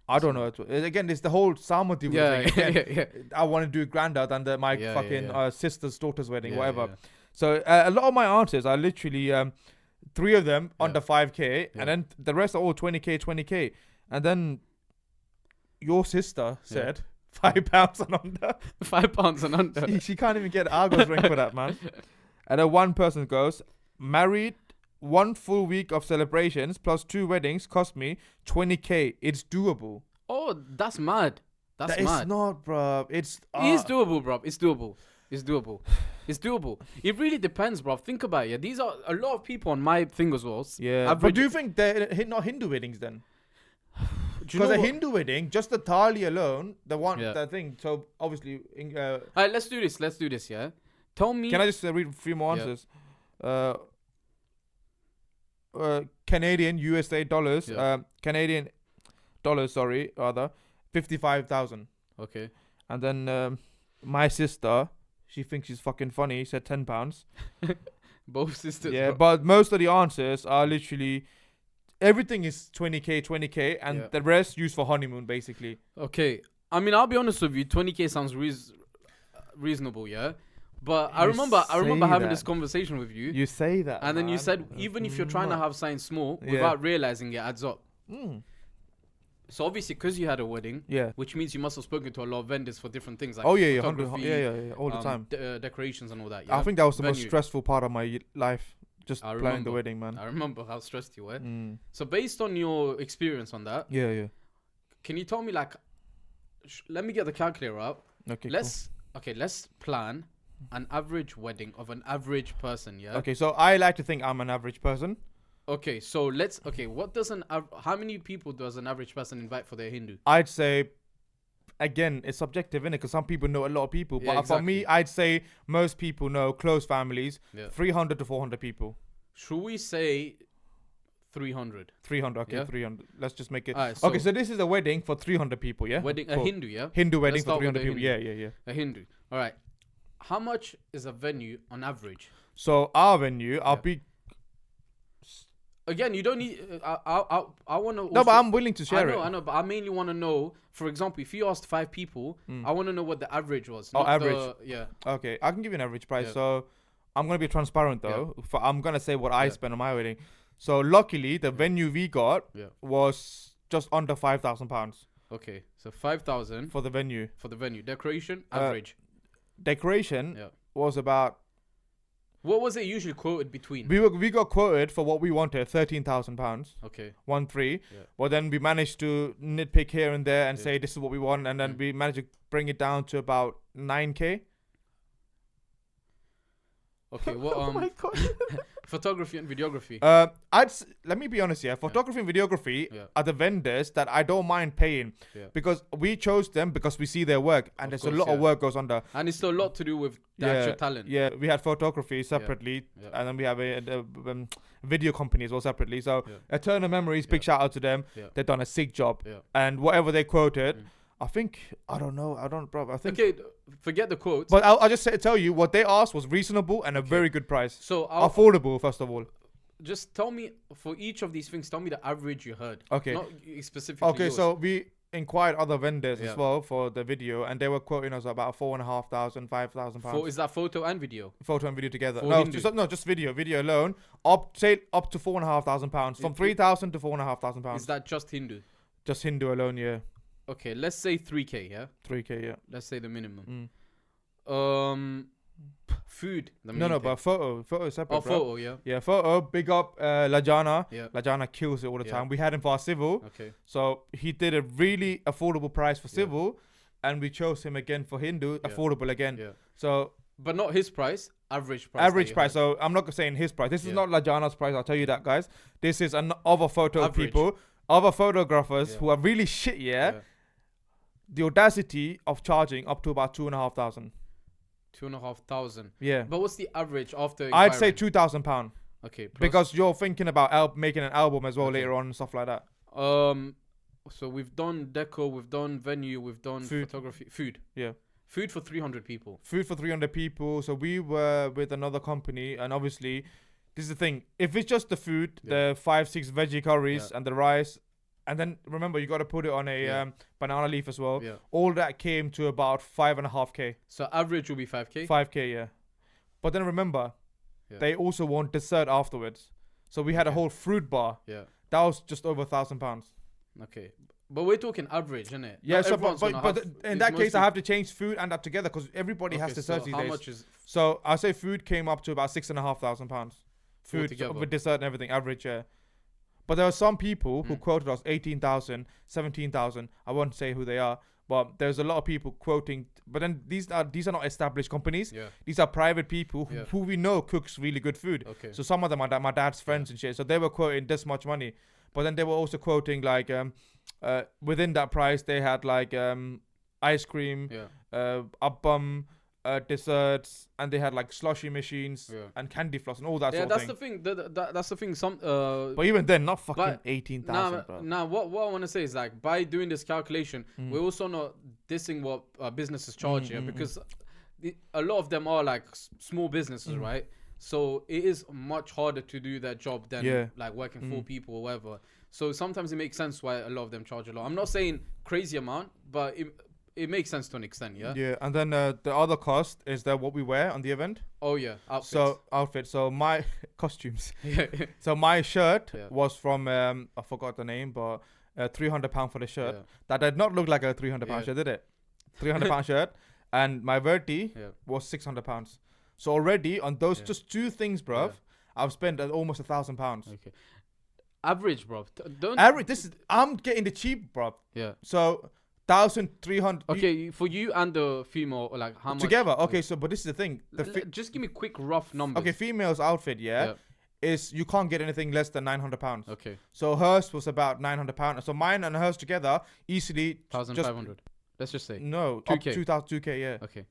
I don't know. Again, it's the whole Sama thing. Yeah. I want to do granddad and my Yeah, fucking sister's daughter's wedding, Yeah, whatever. yeah. So a lot of my answers are literally 3 of them under 5k, Yeah. and then the rest are all 20k. And then your sister said £5 and under. £5 and under. She can't even get Argos ring for that, man. And then one person goes, married, 1 full week of celebrations plus 2 weddings cost me 20k. It's doable. Oh, that's mad. That's That mad. It's not, bro. It's It's doable, bro. It's doable. It's doable. It really depends, bro. Think about it. Yeah, these are a lot of people on my thing as well. Yeah. But do you think they're not Hindu weddings then? Because a Hindu wedding, just the thali alone, the thing. So obviously, all right, let's do this. Yeah. Tell me. Can I just read 3 more answers? Canadian USA dollars. Canadian dollars. Sorry, rather 55,000. Okay. And then my sister, she thinks she's fucking funny. Said £10. Both sisters. Yeah, bro. but most of the answers are literally everything is 20k, and the rest used for honeymoon, basically. Okay. I mean, I'll be honest with you. 20k sounds reasonable, yeah. But I remember having this conversation with you. You say that, and then you said even if you're trying to have something small without realizing it adds up. So obviously, because you had a wedding, which means you must have spoken to a lot of vendors for different things like photography, all the time, decorations and all that. Yeah? I think that was the most stressful part of my life, just planning the wedding, man. I remember how stressed you were. So based on your experience on that, can you tell me like, let me get the calculator up. Okay, let's plan an average wedding of an average person. Yeah. Okay, so I like to think I'm an average person. Okay, so how many people does an average person invite for their Hindu? I'd say, again, it's subjective, innit? Because some people know a lot of people. Yeah, but for me, I'd say most people know close families, 300 to 400 people. Should we say 300? 300, okay, 300. Let's just make it. Right, so so this is a wedding for 300 people, yeah? Wedding, a Hindu, yeah? Hindu wedding for 300 people, yeah. A Hindu. All right. How much is a venue on average? So our venue, I'll be... Again, you don't need. I want to. No, but I'm willing to share it. I know, but I mainly want to know. For example, if you asked 5 people, I want to know what the average was. Oh, average. Okay, I can give you an average price. So I'm gonna be transparent though. I'm gonna say what I spent on my wedding. So luckily, the venue we got was just under £5,000. Okay, so 5,000 for the venue. Decoration average. Decoration was about. What was it usually quoted between? We got quoted for what we wanted, £13,000. Okay. 1-3. Yeah. But then we managed to nitpick here and there and say this is what we want, and then we managed to bring it down to about 9k. Okay. Well, oh my god. Photography and videography. Let me be honest here. Photography and videography are the vendors that I don't mind paying because we chose them because we see their work, and there's a lot of work goes under. And it's a lot to do with the actual talent. Yeah, we had photography separately, and then we have a video company as well separately. So Eternal Memories, big shout out to them. They've done a sick job, and whatever they quoted. I think, I don't know, bro. I think. Okay, forget the quotes. But I'll just tell you what they asked was reasonable and a very good price. So affordable, first of all. Just tell me, for each of these things, tell me the average you heard. Okay. Not specifically Okay, yours. So we inquired other vendors as well for the video, and they were quoting us about £4,500, £5,000. Is that photo and video? Photo and video together. For Just video. Video alone. Up to £4,500. From £3,000 to £4,500. Is that just Hindu? Just Hindu alone, yeah. Okay, let's say 3k, yeah? 3k, yeah. Let's say the minimum. Food. But photo is separate. Oh, photo, yeah. Yeah, photo. Big up Lajana. Yeah. Lajana kills it all the time. We had him for our civil. Okay. So he did a really affordable price for civil, and we chose him again for Hindu, affordable again. Yeah. So. But not his price, average price. Average price. So I'm not saying his price. This is not Lajana's price. I'll tell you that, guys. This is other photo people, other photographers who are really shit. The audacity of charging up to about 2,500. 2,500. Yeah. But what's the average after? I'd say £2,000. Okay. Plus, Because you're thinking about making an album as well Okay. later on and stuff like that. So we've done deco, we've done venue, we've done Food. photography, food. Yeah. Food for 300 people. Food for 300 people. So we were with another company, and obviously, this is the thing. If it's just the food, Yeah. the 5-6 veggie curries Yeah. and the rice, and then remember you got to put it on a Yeah. banana leaf as well. Yeah. All that came to about 5.5k, So average will be 5k. 5k, yeah. But then remember, Yeah. they also want dessert afterwards. So we had a Okay. whole fruit bar. Yeah. That was just over £1,000. Okay. But we're talking average, isn't it? Yeah, Not so everyone's but gonna but have- in it's that case, I mostly- have to change food and that together because everybody has Okay, desserts so these how days. much is So I say food came up to about £6,500. Food Altogether? with dessert and everything, average, yeah. But there are some people who Mm. quoted us 18,000, 17,000. I won't say who they are, but there's a lot of people quoting. But then these are not established companies. Yeah. These are private people Yeah. who we know cooks really good food. Okay. So some of them are my dad's friends and shit. So they were quoting this much money, but then they were also quoting like within that price they had like ice cream, Yeah. appam, desserts, and they had like slushy machines Yeah. and candy floss and all that Yeah, sort that's of the thing. thing. That's the thing. But even then, not fucking but 18,000, bro. Now, what I want to say is like by doing this calculation, Mm. we're also not dissing what businesses charge here Mm. because a lot of them are like small businesses, Mm. right? So it is much harder to do their job than Yeah. like working for Mm. people or whatever. So sometimes it makes sense why a lot of them charge a lot. I'm not saying crazy amount, but it makes sense to an extent, yeah. Yeah, and then the other cost is that what we wear on the event. Oh yeah, outfits. So outfit. So my costumes. yeah. So my shirt Yeah. was from I forgot the name, but £300 for the shirt. Yeah. That did not look like a £300 Yeah. shirt, did it? £300 shirt, and my verti Yeah. was £600. So already on those Yeah. just two things, bruv, I've spent almost £1,000. Okay. Average, bro. Don't. Average. I'm getting the cheap, bruv. Yeah. So 1,300. Okay, for you and the female, like how much together. Okay, so but this is the thing. Just give me quick rough numbers. Okay, female's outfit, yeah, is you can't get anything less than £900. Okay. So hers was about £900. So mine and hers together easily 1,500. Let's just say. No, 2K. up 2,000, yeah, Okay.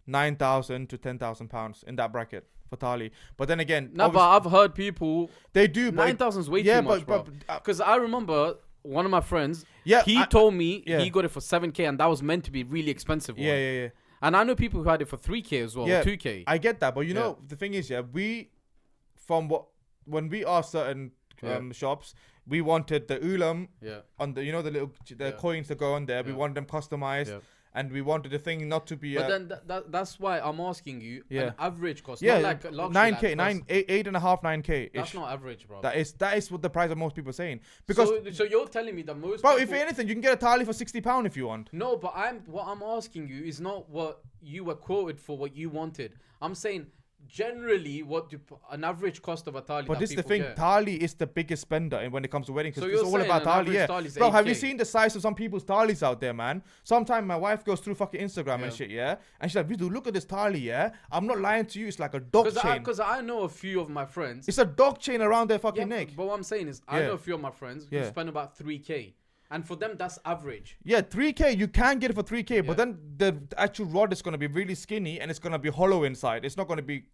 9,000 to £10,000 in that bracket for Tali. But then again, No, but I've heard people. they do. But 9,000 is way yeah, too much, bro. Because I remember one of my friends. Yeah, He told me yeah. he got it for 7k, and that was meant to be really expensive. Yeah, one. yeah. And I know people who had it for 3k as well, Yeah, 2k. I get that, but you Yeah. know the thing is, yeah, when we asked certain shops, we wanted the ulam Yeah. on the Yeah. coins that go on there. We Yeah. wanted them customized, Yeah. and we wanted the thing not to be. But then that's why I'm asking you Yeah. an average cost. yeah, Not like luxury, 9k, like, 9k. That's not average, bro. That is what the price of most people are saying. Because so you're telling me that most bro, people, if anything, you can get a Tali for £60 if you want. No, but what I'm asking you is not what you were quoted for, what you wanted. I'm saying generally what an average cost of a Tali. But that this is the people thing, get. Tali is the biggest spender when it comes to weddings. So Because it's you're all saying about an Tali, average yeah. Tali is Bro, have you 8K? seen the size of some people's Talis out there, man? Sometimes my wife goes through fucking Instagram Yeah. and shit, yeah? And she's like, Vidu, look at this Tali, yeah? I'm not lying to you, it's like a dog chain. Because I know a few of my friends. It's a dog chain around their fucking Yeah, neck. but what I'm saying is, I Yeah. know a few of my friends who Yeah. spend about 3k, and for them that's average. Yeah, 3k, you can get it for 3k, Yeah. but then the actual rod is going to be really skinny and it's going to be hollow inside. It's not going to be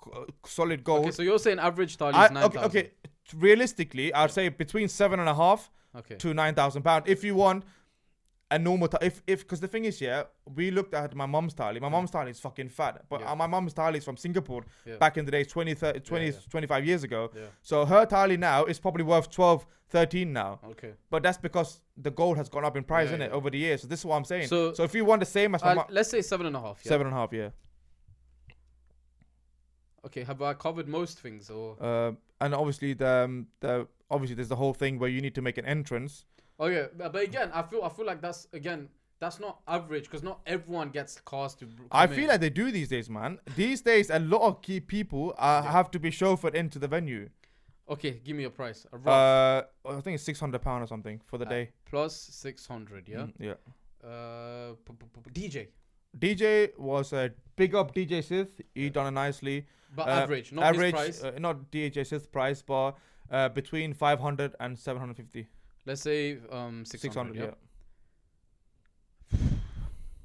solid gold. Okay, so you're saying average Tali is 9,000. okay, realistically, I'd say between 7.5 Okay. to £9,000 if you want a normal because the thing is, yeah, we looked at my mom's Tali. My mom's Tali is fucking fat, but Yeah. my mom's Tali is from Singapore Yeah. back in the days 20 yeah. 25 years ago. Yeah. So her Tali now is probably worth 12 13 now, Okay. but that's because the gold has gone up in price, Yeah, innit, yeah. over the years. So this is what I'm saying. So- So if you want the same as my mom, Let's say 7.5. Yeah. 7.5, yeah. Okay. Have I covered most things or? And obviously obviously there's the whole thing where you need to make an entrance. Oh yeah, but again, I feel like that's not average because not everyone gets cars to. I come feel in. like they do these days, man. These days, a lot of key people have to be chauffeured into the venue. Okay, give me a price. A rough. I think it's £600 or something for the day. Plus 600. Yeah. Yeah. DJ. DJ was a big up DJ Sith. He done it nicely. But average, not his price. Not DJ Sith's price, but between 500 and 750. Let's say 600. Yeah.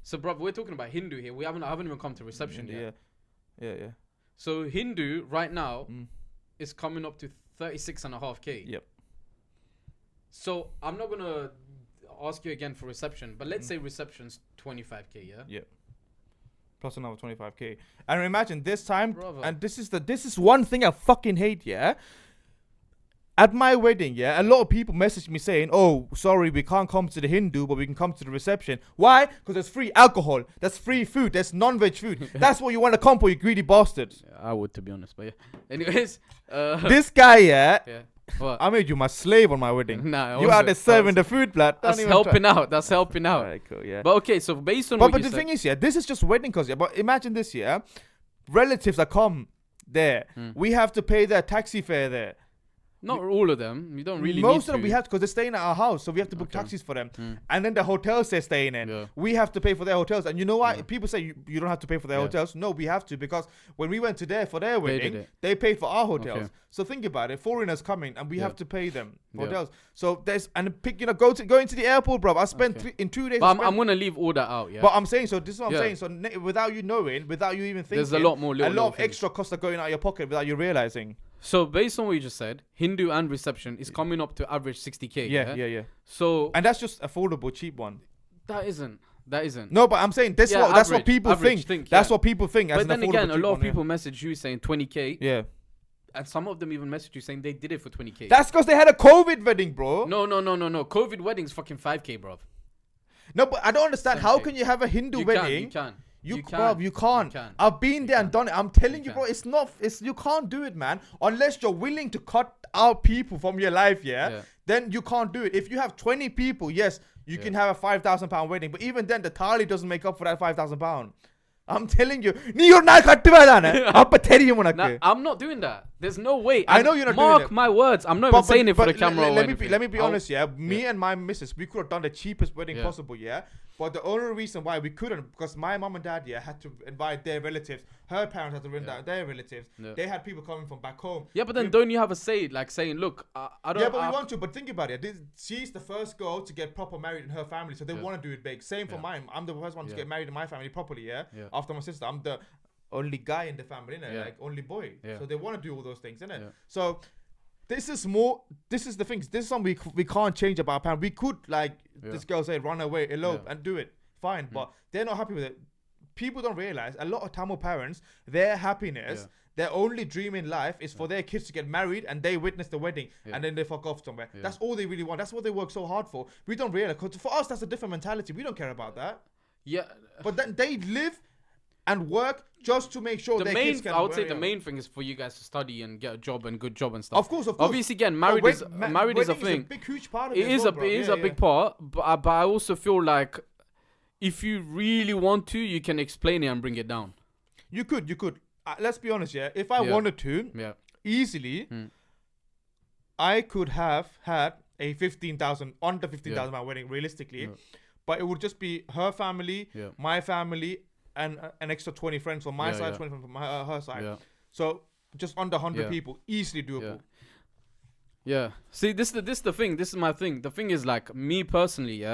So, bro, we're talking about Hindu here. I haven't even come to reception yet. Yeah. So Hindu right now, Mm. is coming up to 36.5K. Yep. So I'm not gonna ask you again for reception, but let's say reception's 25K. Yeah. Yep. Plus another 25K. And imagine this time, Brother. and this is one thing I fucking hate, yeah? At my wedding, yeah, a lot of people message me saying, oh, sorry, we can't come to the Hindu, but we can come to the reception. Why? Because there's free alcohol, there's free food, there's non-veg food. That's what you want to come for, you greedy bastards. Yeah, I would, to be honest, but yeah. Anyways, This guy, yeah, yeah. What? I made you my slave on my wedding. Nah, You out there serving the food, blood. That's helping out. That's helping out. Alright, cool, yeah. But okay, so based on But what you the said, thing is, yeah, this is just wedding cause, yeah. But imagine this, yeah. Relatives that come there, we have to pay their taxi fare there. not all of them. You don't really Most need of them to. we have because they're staying at our house, so we have to book Okay. taxis for them. And then the hotels they're staying in, Yeah. we have to pay for their hotels. And you know what? Yeah. People say you don't have to pay for their Yeah. hotels. No, we have to, because when we went to there for their They did wedding, it. they paid for our hotels. Okay. So think about it: foreigners coming, and we Yeah. have to pay them Yeah. hotels. So there's going to the airport, bro. I spent Okay. in 2 days. But I I'm spent- gonna leave all that out. Yeah. But I'm saying, so this is what I'm Yeah. saying. So without you knowing, without you even thinking, There's a lot more a little lot of things. extra costs are going out of your pocket without you realizing. So based on what you just said, Hindu and reception is coming up to average 60K. Yeah. So And that's just affordable, cheap one. that isn't. No, but I'm saying that's Yeah, what average- people average think. think, That's yeah. what people think. As But an then affordable again, a cheap lot of one, yeah. people message you saying 20K, Yeah. and some of them even message you saying they did it for 20K. That's because they had a COVID wedding, bro. No. COVID wedding's fucking 5K, bro. No, but I don't understand. How 7K. can you have a Hindu You wedding? can. You You can't. can. You can't. You can. I've been You there and can. done it. I'm telling You you, bro. can. It's not. You can't do it, man. Unless you're willing to cut out people from your life, yeah. Then you can't do it. If you have 20 people, yes, you can have a £5,000 wedding. But even then, the thali doesn't make up for that £5,000. I'm telling you. നീ ഒരു നാൾ കട്ടുപോയതാണ്. അപ്പൊ தெரியும் Nah, ഉനക്ക്. I'm not doing that. There's no way. I know you're not doing Mark it. my words. I'm not even saying it for the camera. Let me be honest, yeah. Me and my missus, we could have done the cheapest wedding Yeah. possible, yeah. But the only reason why we couldn't, because my mom and dad, yeah, had to invite their relatives. Her parents had to invite their relatives. Yeah. They had people coming from back home. Yeah, but then don't you have a say, like saying, look, I don't. Yeah, but we want to. But think about it. She's the first girl to get proper married in her family, so they want to do it big. Same for mine. I'm the first one to get married in my family properly, yeah. After my sister, I'm the only guy in the family, innit? Like only boy. So they want to do all those things, innit? So this is the thing. This is something we can't change about our parents. We could, like this girl said, run away, elope, and do it. Fine, but they're not happy with it. People don't realize a lot of Tamil parents, their happiness, their only dream in life is for their kids to get married and they witness the wedding and then they fuck off somewhere. That's all they really want. That's what they work so hard for. We don't realize, because for us that's a different mentality. We don't care about that. Yeah. But then they live and work just to make sure The their main, kids can. I would say the main thing is for you guys to study and get a job and good job and stuff. Of course. Obviously, again, But married is a wedding thing. a big, huge part of It it. is as well, a bro. it is Yeah, a big part, but I also feel like if you really want to, you can explain it and bring it down. You could. Let's be honest, yeah. If I wanted to, easily, I could have had a 15,000 under 15,000 pound wedding realistically, but it would just be her family, my family, and an extra 20 friends from my side, 20 from her side. So just under 100 people, easily doable. Yeah. See, this is the thing. This is my thing. The thing is, like, me personally,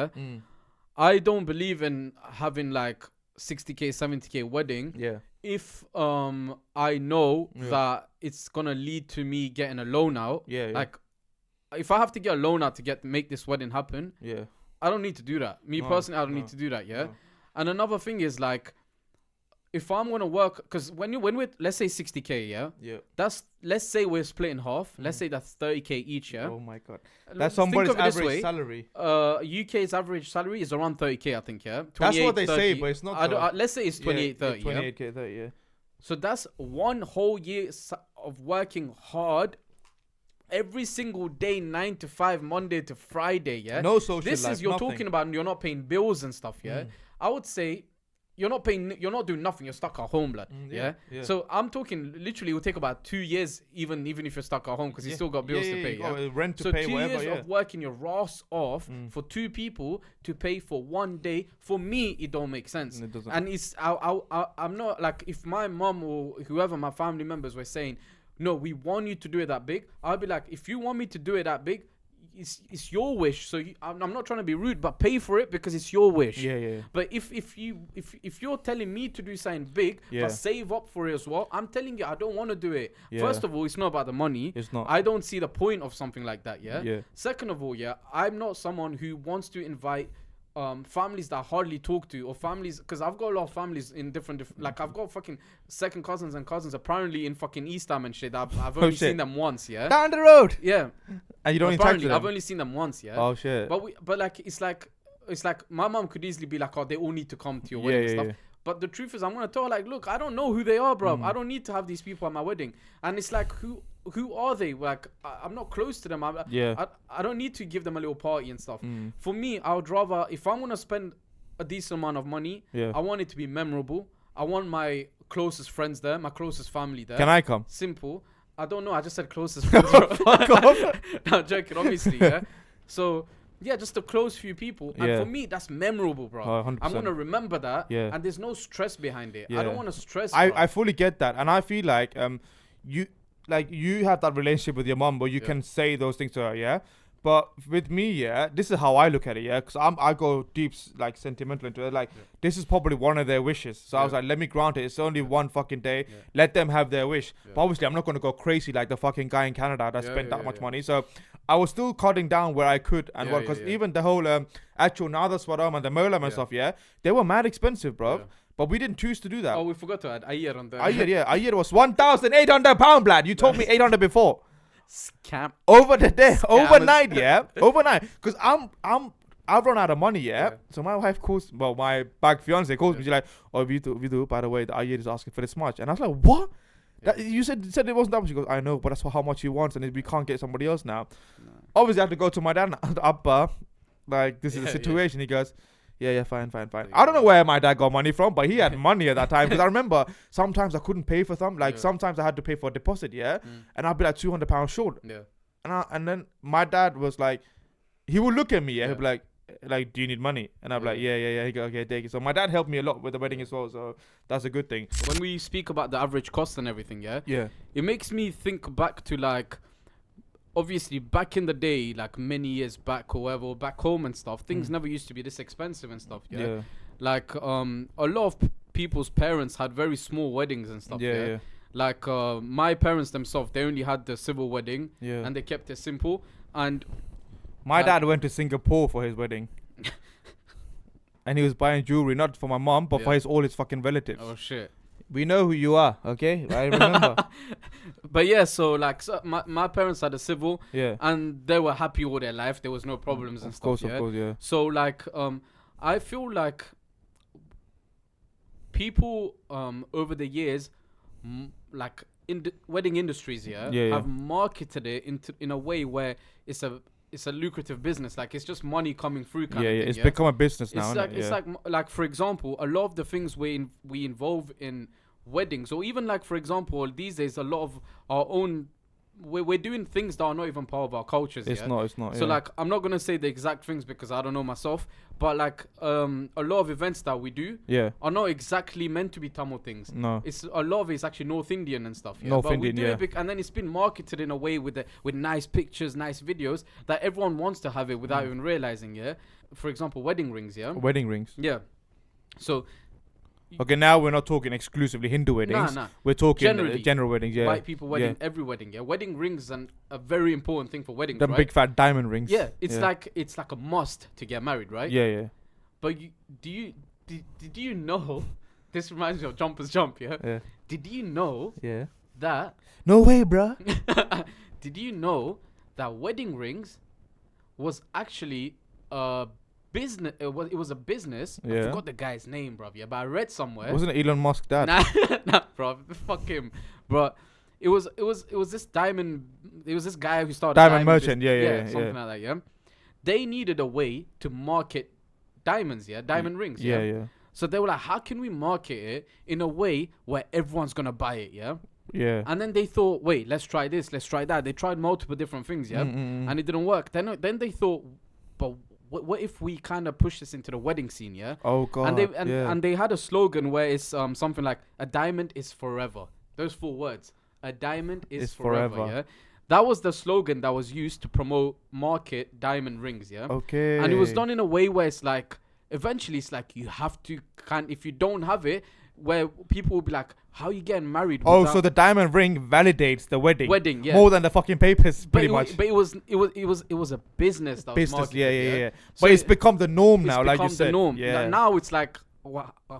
I don't believe in having like 60K, 70K wedding. If I know that it's gonna lead to me getting a loan out. Like, if I have to get a loan out to make this wedding happen, I don't need to do that. Me personally, I don't need to do that. And another thing is, like, if I'm gonna work, because when we're, let's say 60K, that's, let's say we're split in half. Let's say that's 30K each, Oh my god, Let's that's think somebody's of it this average way. salary. UK's average salary is around 30K, I think. That's what they 30. say, but it's not. Let's say it's 28, 30. 28K, 30. So that's one whole year of working hard every single day, 9 to 5, Monday to Friday. No social This life, is you're nothing. talking about, and you're not paying bills and stuff. I would say you're not doing nothing. You're stuck at home, blood. So I'm talking literally, it will take about 2 years, even if you're stuck at home, because you still got bills to pay. Rent to So pay, 2 whatever. years of working your ass off for 2 people to pay for 1 day, for me, it don't make sense. It doesn't. And it's I'm not, like, if my mom or whoever my family members were saying, no, we want you to do it that big, I'll be like, if you want me to do it that big, it's your wish. So I'm not trying to be rude, but pay for it because it's your wish. Yeah. But if you're telling me to do something big, but save up for it as well, I'm telling you I don't want to do it. Yeah. First of all, it's not about the money. It's not. I don't see the point of something like that. Yeah. Second of all, I'm not someone who wants to invite families that I hardly talk to, or families, because I've got a lot of families in different like I've got fucking second cousins and cousins apparently in fucking East Ham and shit. I've only seen them once. Down the road. Yeah. And you don't apparently them. I've only seen them once. Oh shit. But like it's like my mom could easily be like, oh, they all need to come to your wedding and stuff. Yeah. But the truth is, I'm gonna tell her like, look, I don't know who they are, bro. I don't need to have these people at my wedding. And it's like, who are they? Like, I'm not close to them. I don't need to give them a little party and stuff. For me, I would rather, if I'm gonna spend a decent amount of money, I want it to be memorable. I want my closest friends there, my closest family there. Can I come? Simple. I don't know. I just said closest friends. Fuck off. No, I'm joking, obviously. Yeah. So. Yeah, just a close few people. And for me, that's memorable, bro. 100%. I'm going to remember that. Yeah. And there's no stress behind it. Yeah. I don't want to stress, I fully get that. And I feel like you have that relationship with your mom where you can say those things to her, yeah? But with me, this is how I look at it, because I go deep, like, sentimental into it. Like, this is probably one of their wishes. So I was like, let me grant it. It's only one fucking day. Yeah. Let them have their wish. Yeah. But obviously, I'm not going to go crazy like the fucking guy in Canada that spent that much money. So I was still cutting down where I could. And because even the whole actual Nada Swaram and the Molam and stuff, they were mad expensive, bro. Yeah. But we didn't choose to do that. Oh, we forgot to add Ayer on there. Ayer was £1,800, lad. You told me 800 before. Scam over the day, overnight, overnight. Because I've run out of money, So my wife calls, my back fiance calls me. She's like, "Oh, Vidu, by the way, the Ayer is asking for this much," and I was like, "What? That, you said it wasn't that much." She goes, "I know, but that's how much he wants, and we can't get somebody else now." No. Obviously, I have to go to my dad, Abba, like this is the situation. He goes, Yeah, fine. I don't know where my dad got money from, but he had money at that time. Because I remember sometimes I couldn't pay for some. Like sometimes I had to pay for a deposit, and I'd be like £200 short. Yeah. And then my dad was like, he would look at me, he'd be like, do you need money? And I'd be like, yeah. He go, okay, take it. So my dad helped me a lot with the wedding as well. So that's a good thing. When we speak about the average cost and everything, it makes me think back to like, obviously back in the day, like many years back or whatever, back home and stuff, things never used to be this expensive and stuff. Like a lot of people's parents had very small weddings and stuff. Like my parents themselves, they only had the civil wedding and they kept it simple. And my dad went to Singapore for his wedding. And he was buying jewelry not for my mom but for all his fucking relatives. Oh shit. We know who you are, okay? I remember. But so like my parents had a civil, and they were happy all their life. There was no problems and stuff. Of course. So like, I feel like people over the years, like in the wedding industries, have marketed it in a way where it's a lucrative business. Like it's just money coming through. Kind of thing, it's become a business now. It's like for example, a lot of the things we involve in weddings, or even like for example, these days a lot of our own. We're doing things that are not even part of our cultures. It's not. So like, I'm not gonna say the exact things because I don't know myself. But like, a lot of events that we do, are not exactly meant to be Tamil things. No, it's a lot of it's actually North Indian and stuff. North Indian, and then it's been marketed in a way with nice pictures, nice videos that everyone wants to have it without even realizing. For example, wedding rings. Wedding rings. So. Okay, now we're not talking exclusively Hindu weddings. Nah. We're talking general weddings, white people wedding, every wedding, Wedding rings are a very important thing for weddings, the big fat diamond rings. It's like a must to get married, right? Yeah. But did you know? This reminds me of Jumpers Jump, Did you know? That. No way, bruh. Did you know that wedding rings was actually business? It was a business. I forgot the guy's name, bro. But I read somewhere. Wasn't it Elon Musk dad? Nah, bro. Fuck him, bro. It was this diamond. It was this guy who started diamond merchant. Something like that. They needed a way to market diamonds. Diamond rings. Yeah. So they were like, how can we market it in a way where everyone's gonna buy it? Yeah. And then they thought, wait, let's try this, let's try that. They tried multiple different things. And it didn't work. Then they thought, but what if we kind of push this into the wedding scene, Oh god. And they had a slogan where it's something like, a diamond is forever. Those 4 words. A diamond is forever. That was the slogan that was used to market diamond rings, yeah? Okay. And it was done in a way where it's like, eventually it's like you have to, if you don't have it, where people will be like, how are you getting married? Oh, so the diamond ring validates the wedding. Wedding, yeah. More than the fucking papers, pretty much. But it was a business that was marketed. Yeah. So but it's become the norm now, like you said. It's become the norm. Yeah. Like now it's like,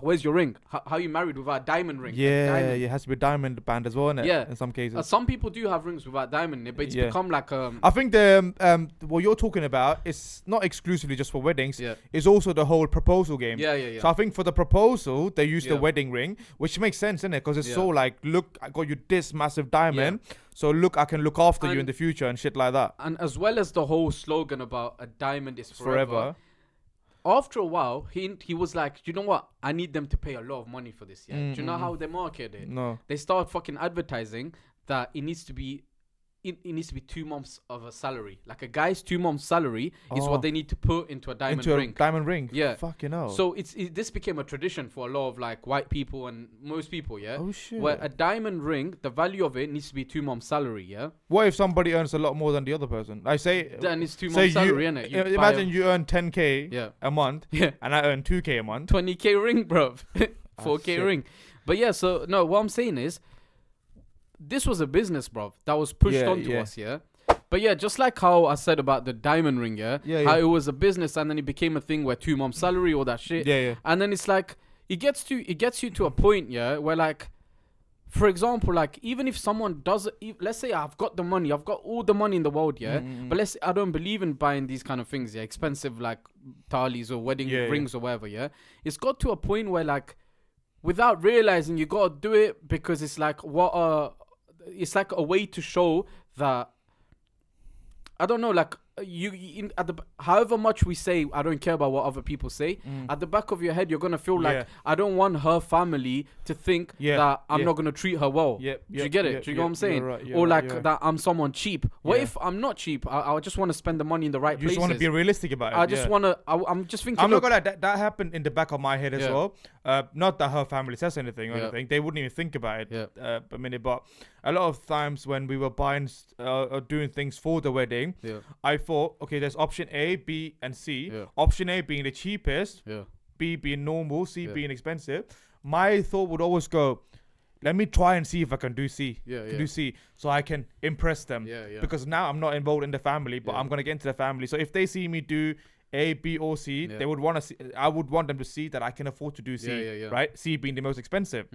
where's your ring? How are you married without a diamond ring? Yeah, diamond. it has to be a diamond band as well, innit? Yeah. In some cases. Some people do have rings without diamond in it, but it's become like I think the what you're talking about is not exclusively just for weddings. Yeah. It's also the whole proposal game. Yeah. So I think for the proposal they use the wedding ring, which makes sense, innit? Because it's so like, look, I got you this massive diamond. So look, I can look after you in the future and shit like that. And as well as the whole slogan about a diamond is forever. After a while, he was like, you know what? I need them to pay a lot of money for this. Yeah. Do you know how they market it? No. They start fucking advertising that it needs to be 2 months of a salary. Like a guy's 2 months salary is what they need to put into a diamond ring. Diamond ring. Yeah. Fucking hell. So this became a tradition for a lot of like white people and most people. Yeah. Oh shit. Where a diamond ring, the value of it needs to be 2 months salary. Yeah. What if somebody earns a lot more than the other person? I say. Then it's 2 months salary, innit? Imagine you earn 10k a month. Yeah. And I earn 2k a month. 20k ring, bro. 4k ring. But yeah, so no, what I'm saying is, this was a business, bro, that was pushed onto us, yeah. But yeah, just like how I said about the diamond ring, how it was a business and then it became a thing where 2 months salary, all that shit. Yeah. And then it's like it gets you to a point, where like, for example, like even if someone does, let's say I've got the money, I've got all the money in the world, but let's say I don't believe in buying these kind of things, expensive like talis or wedding rings or whatever, it's got to a point where like, without realizing, you gotta do it because it's like it's like a way to show that, I don't know, like however much we say I don't care about what other people say, at the back of your head you're gonna feel like I don't want her family to think that I'm not gonna treat her well. Do you get it? Do you know what I'm saying? Or like that I'm someone cheap. What if I'm not cheap? I just want to spend the money in the right places. You just want to be realistic about it. I just want to. I'm just thinking. I'm not gonna. That happened in the back of my head as well. Not that her family says anything or anything. They wouldn't even think about it. But a lot of times when we were buying or doing things for the wedding, I thought, okay, there's option A, B, and C. Option A being the cheapest, B being normal, C being expensive. My thought would always go, let me try and see if I can do C. Do C, so I can impress them. Because now I'm not involved in the family, but I'm gonna get into the family. So if they see me do A, B, or C, they would want to see. I would want them to see that I can afford to do C. Right? C being the most expensive.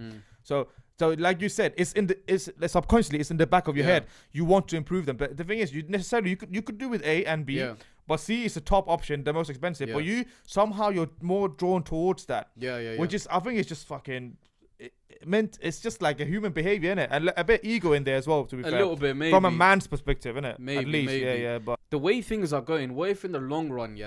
So like you said, it's subconsciously, it's in the back of your head. You want to improve them, but the thing is, you could do with A and B, but C is the top option, the most expensive. But you're more drawn towards that. Which is, I think, it's just fucking. It's just like a human behavior, innit? And a bit ego in there as well, to be fair. A little bit, maybe. From a man's perspective, innit? Maybe, at least, maybe. But the way things are going, what if in the long run,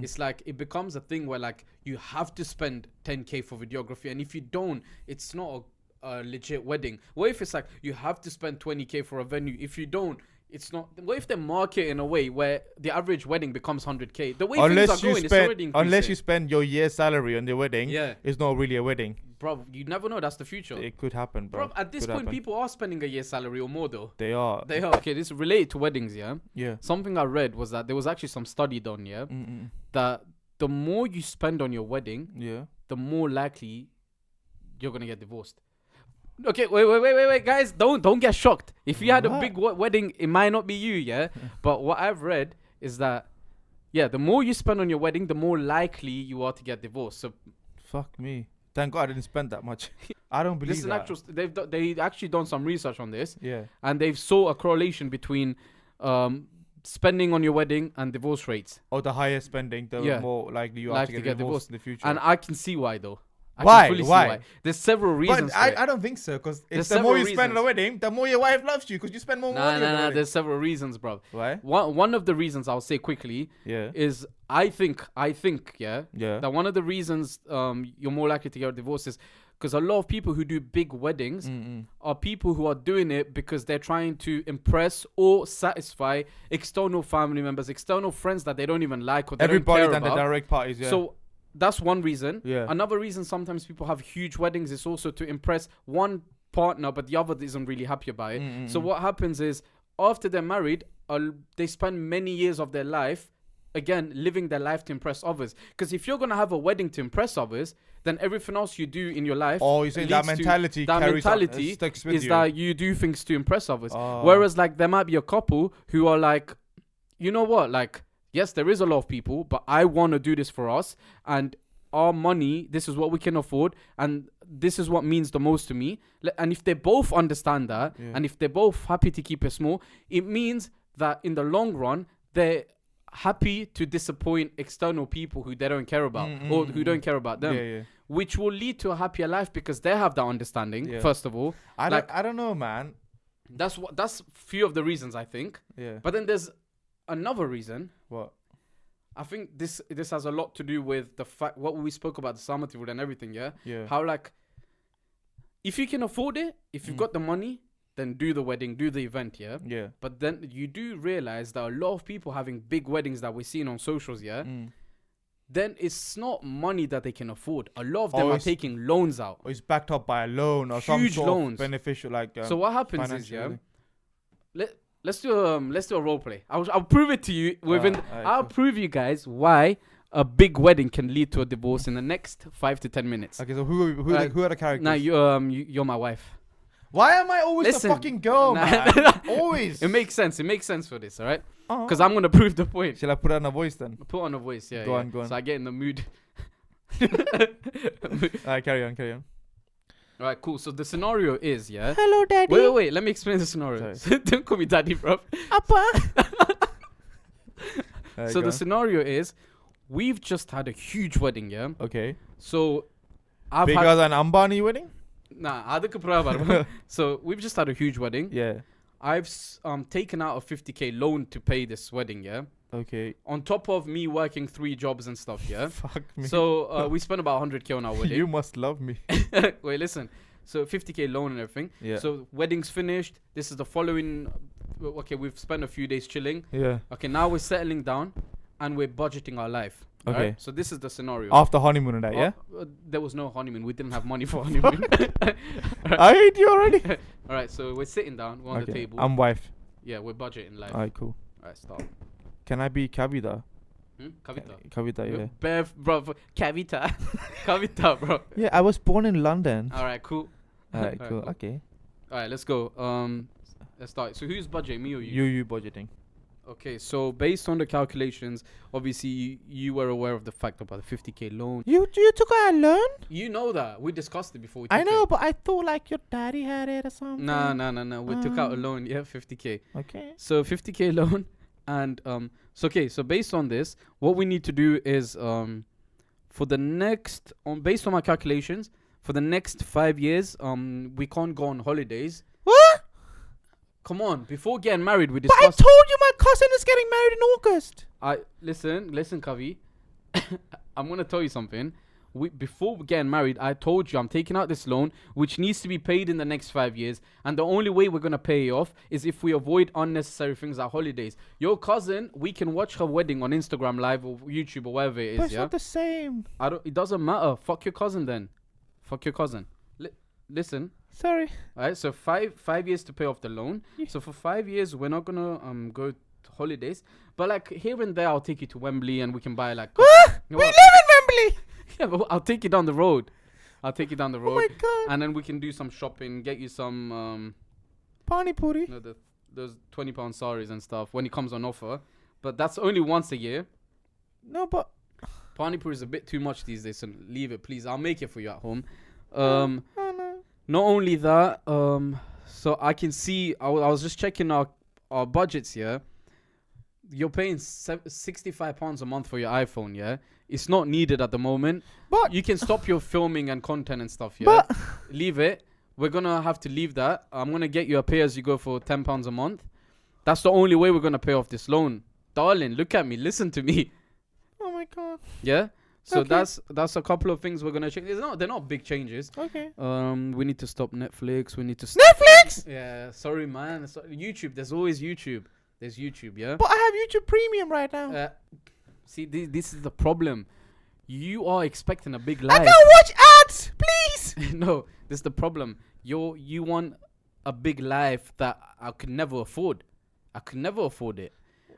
it's like it becomes a thing where like you have to spend 10k for videography, and if you don't, it's not a legit wedding. What if it's like you have to spend 20k for a venue? If you don't, it's not. What if they market in a way where the average wedding becomes 100k? The way things are going, it's already increasing. Unless you spend your year's salary on the wedding, it's not really a wedding. Bro, you never know. That's the future. It could happen, bro. At this point, people are spending a year's salary or more, though. They are. Okay, this is related to weddings, Yeah. Something I read was that there was actually some study done, that the more you spend on your wedding, the more likely you're gonna get divorced. Okay, wait, guys, don't get shocked. If you had a big wedding, it might not be you, But what I've read is that, the more you spend on your wedding, the more likely you are to get divorced. So, fuck me. Thank God I didn't spend that much. I don't believe that. They've actually done some research on this. Yeah. And they've saw a correlation between spending on your wedding and divorce rates. Or the higher spending, the more likely you are to get divorced in the future. And I can see why, though. Why? There's several reasons. But I don't think so, because the more you spend on a wedding, the more your wife loves you, because you spend more money. Nah. There's several reasons, bro. Why? One of the reasons I'll say quickly is I think that one of the reasons you're more likely to get a divorce is because a lot of people who do big weddings are people who are doing it because they're trying to impress or satisfy external family members, external friends that they don't even like or they everybody don't care than the direct parties. So that's one reason. Yeah. Another reason sometimes people have huge weddings is also to impress one partner, but the other isn't really happy about it. So what happens is after they're married, they spend many years of their life, again, living their life to impress others. Because if you're going to have a wedding to impress others, then everything else you do in your life, you say that mentality sticks with is you. that you do things to impress others. Whereas, like, there might be a couple who are like, you know what, like, yes, there is a lot of people, but I want to do this for us, and our money, this is what we can afford, and this is what means the most to me. And if they both understand that, and if they're both happy to keep it small, it means that in the long run, they're happy to disappoint external people who they don't care about, or who don't care about them, which will lead to a happier life because they have that understanding. First of all, I don't know, man. That's few of the reasons, I think. But then there's another reason. What? I think this has a lot to do with the fact what we spoke about, the Samati rule and everything. How, like, if you can afford it, if you've got the money, then do the wedding, do the event. But then you do realize that a lot of people having big weddings that we're seeing on socials, then it's not money that they can afford. A lot of them are taking loans out. Or it's backed up by a loan or huge some sort loans. Of beneficial, like. So what happens is, let's do a role play. I'll prove it to you I'll prove you guys why a big wedding can lead to a divorce in the next 5 to 10 minutes. Okay, so who are the characters? Now you're my wife. Why am I always the fucking girl, man? Always. It makes sense. It makes sense for this, all right? Because I'm gonna prove the point. Shall I put on a voice then? Put on a voice, yeah. Go on. So I get in the mood. Alright, carry on. All right, cool. So the scenario is, Hello, daddy. Wait. Let me explain the scenario. Don't call me daddy, bro. Appa. So the scenario is, we've just had a huge wedding, Okay. So Bigger than Ambani wedding? Nah, so we've just had a huge wedding. Yeah. I've taken out a 50k loan to pay this wedding, Okay. On top of me working 3 jobs and stuff, Fuck me. So we spent about 100k on our wedding. You must love me. Wait, listen. So 50k loan and everything. Yeah. So wedding's finished. This is the following. Okay, we've spent a few days chilling. Yeah. Okay, now we're settling down and we're budgeting our life. Okay. Right? So this is the scenario. After honeymoon and that, yeah? There was no honeymoon. We didn't have money for honeymoon. Right. I hate you already. All right, so we're sitting down. We're on the table. I'm wife. Yeah, we're budgeting life. Alright, cool. Alright, start. Can I be Kavita? Kavita, yeah. Bev, bro. Kavita. Kavita, bro. Yeah, I was born in London. Alright, cool. Alright, cool. Okay. Alright, let's go. Let's start. So who's budgeting, me or you? You budgeting. Okay, so based on the calculations, obviously you were aware of the fact about the 50k loan. You took out a loan? You know that. We discussed it before. I know, but I thought like your daddy had it or something. No. We took out a loan, 50k. Okay. So 50k loan, and so based on this, what we need to do is for the next based on my calculations, for the next 5 years, we can't go on holidays. What? Come on, before getting married, we discussed. But I told you my cousin is getting married in August. Listen, Kavi. I'm gonna tell you something. Before getting married, I told you I'm taking out this loan, which needs to be paid in the next 5 years, and the only way we're gonna pay it off is if we avoid unnecessary things like holidays. Your cousin, we can watch her wedding on Instagram Live or YouTube or whatever it is. But it's not the same. It doesn't matter. Fuck your cousin then. Fuck your cousin. Listen. Sorry. Alright, so five years to pay off the loan. Yeah. So for 5 years, we're not gonna go to holidays, but like here and there, I'll take you to Wembley and we can buy like. We live in Wembley. Yeah, but I'll take you down the road. Oh my god. And then we can do some shopping, get you some Pani puri. Those £20 saris and stuff when it comes on offer. But that's only once a year. No, but Pani puri is a bit too much these days, so leave it, please. I'll make it for you at home. no. Not only that, so I can see, I was just checking our budgets here. You're paying £65 a month for your iPhone, yeah? It's not needed at the moment. But you can stop your filming and content and stuff, yeah? But leave it. We're going to have to leave that. I'm going to get you a pay-as-you-go for £10 a month. That's the only way we're going to pay off this loan. Darling, look at me. Listen to me. Oh, my God. Yeah? So okay. that's a couple of things we're gonna change. They're not big changes. Okay. We need to stop Netflix. We need to Netflix. Yeah. Sorry, man. YouTube. There's always YouTube. There's YouTube. Yeah. But I have YouTube Premium right now. See, this is the problem. You are expecting a big life. I can't watch ads, please. No, this is the problem. You want a big life that I could never afford. I could never afford it.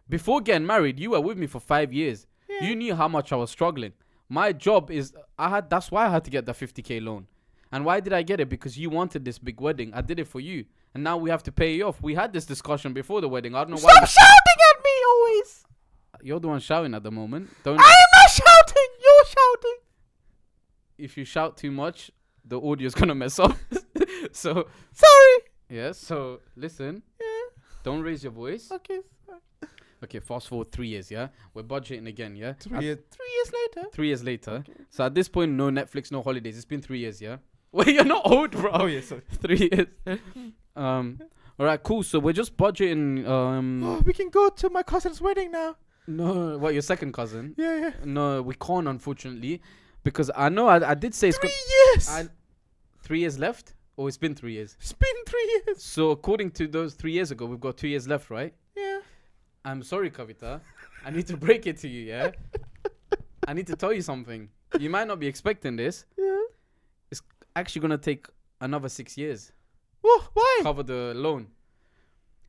Before getting married, you were with me for 5 years. Yeah. You knew how much I was struggling. My job is, that's why I had to get the 50k loan. And why did I get it? Because you wanted this big wedding. I did it for you. And now we have to pay you off. We had this discussion before the wedding. I don't know why. Stop shouting at me always. You're the one shouting at the moment. I am not shouting. You're shouting. If you shout too much, the audio's gonna mess up. So sorry. Yeah, so listen. Yeah. Don't raise your voice. Okay. Okay, fast forward 3 years, yeah? We're budgeting again, yeah? 3 years. 3 years later. 3 years later. Okay. So at this point, no Netflix, no holidays. It's been 3 years, yeah? Wait, you're not old, bro. Oh, yeah, sorry. 3 years. Alright, cool. So we're just budgeting, Oh, we can go to my cousin's wedding now. No, what, your second cousin? Yeah. No, we can't, unfortunately. Because I know I did say 3 years. 3 years left? Or it's been 3 years? It's been 3 years. So according to those 3 years ago, we've got 2 years left, right? Yeah. I'm sorry, Kavita. I need to break it to you, yeah? I need to tell you something. You might not be expecting this. Yeah. It's actually going to take another 6 years. Well, why? Cover the loan.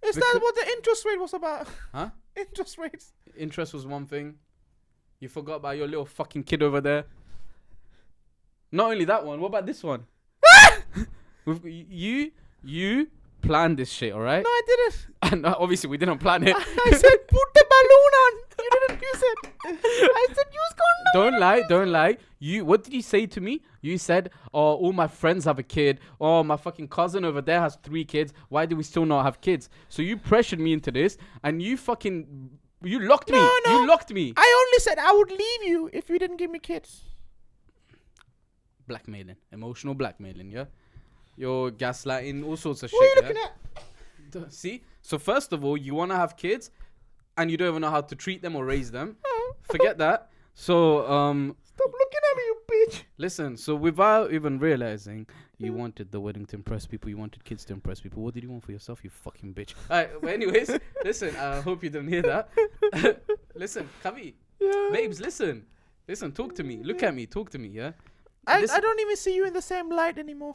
Is that what the interest rate was about? Huh? Interest rates. Interest was one thing. You forgot about your little fucking kid over there. Not only that one. What about this one? You planned this shit, alright? No, I didn't. And obviously we didn't plan it. I said put the balloon on. You didn't use it. I said use condom. Don't lie. What did you say to me? You said, oh, all my friends have a kid. Oh, my fucking cousin over there has 3 kids. Why do we still not have kids? So you pressured me into this, and you locked me. No. You locked me. I only said I would leave you if you didn't give me kids. Blackmailing. Emotional blackmailing, yeah? You're gaslighting, all sorts of What are shit, you looking at? See? So first of all, you want to have kids, and you don't even know how to treat them or raise them. Forget that. So, Stop looking at me, you bitch. listen, so without even realizing you wanted the wedding to impress people, you wanted kids to impress people, what did you want for yourself, you fucking bitch? Alright, well, anyways, listen, I hope you didn't hear that. Listen, Kavi, Yeah. babes, listen, talk to me, look at me, talk to me, yeah? I Listen- don't even see you in the same light anymore.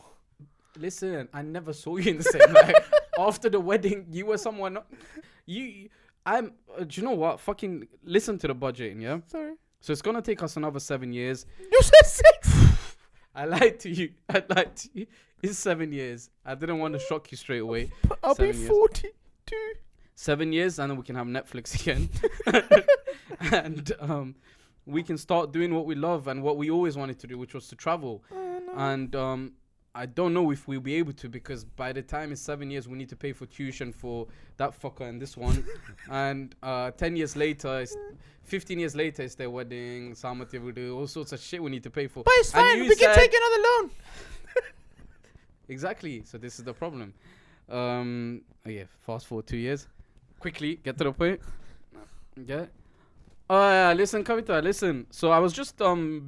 Listen, I never saw you in the same light. After the wedding, you were someone. Do you know what? Fucking listen to the budgeting, yeah? Sorry. So it's gonna take us another 7 years. You said 6. I lied to you. It's 7 years. I didn't want to shock you straight away. I'll be 7 years. 42. 7 years, and then we can have Netflix again. And we can start doing what we love and what we always wanted to do, which was to travel. Oh, no. And I don't know if we'll be able to, because by the time it's 7 years, we need to pay for tuition for that fucker and this one. And 10 years later, 15 years later, it's their wedding. Samati will do all sorts of shit we need to pay for. But it's And fine. you We can said- take another loan. Exactly. So this is the problem. Yeah. Fast forward 2 years. Quickly get to the point. Yeah. Listen, Kavita, listen. So I was just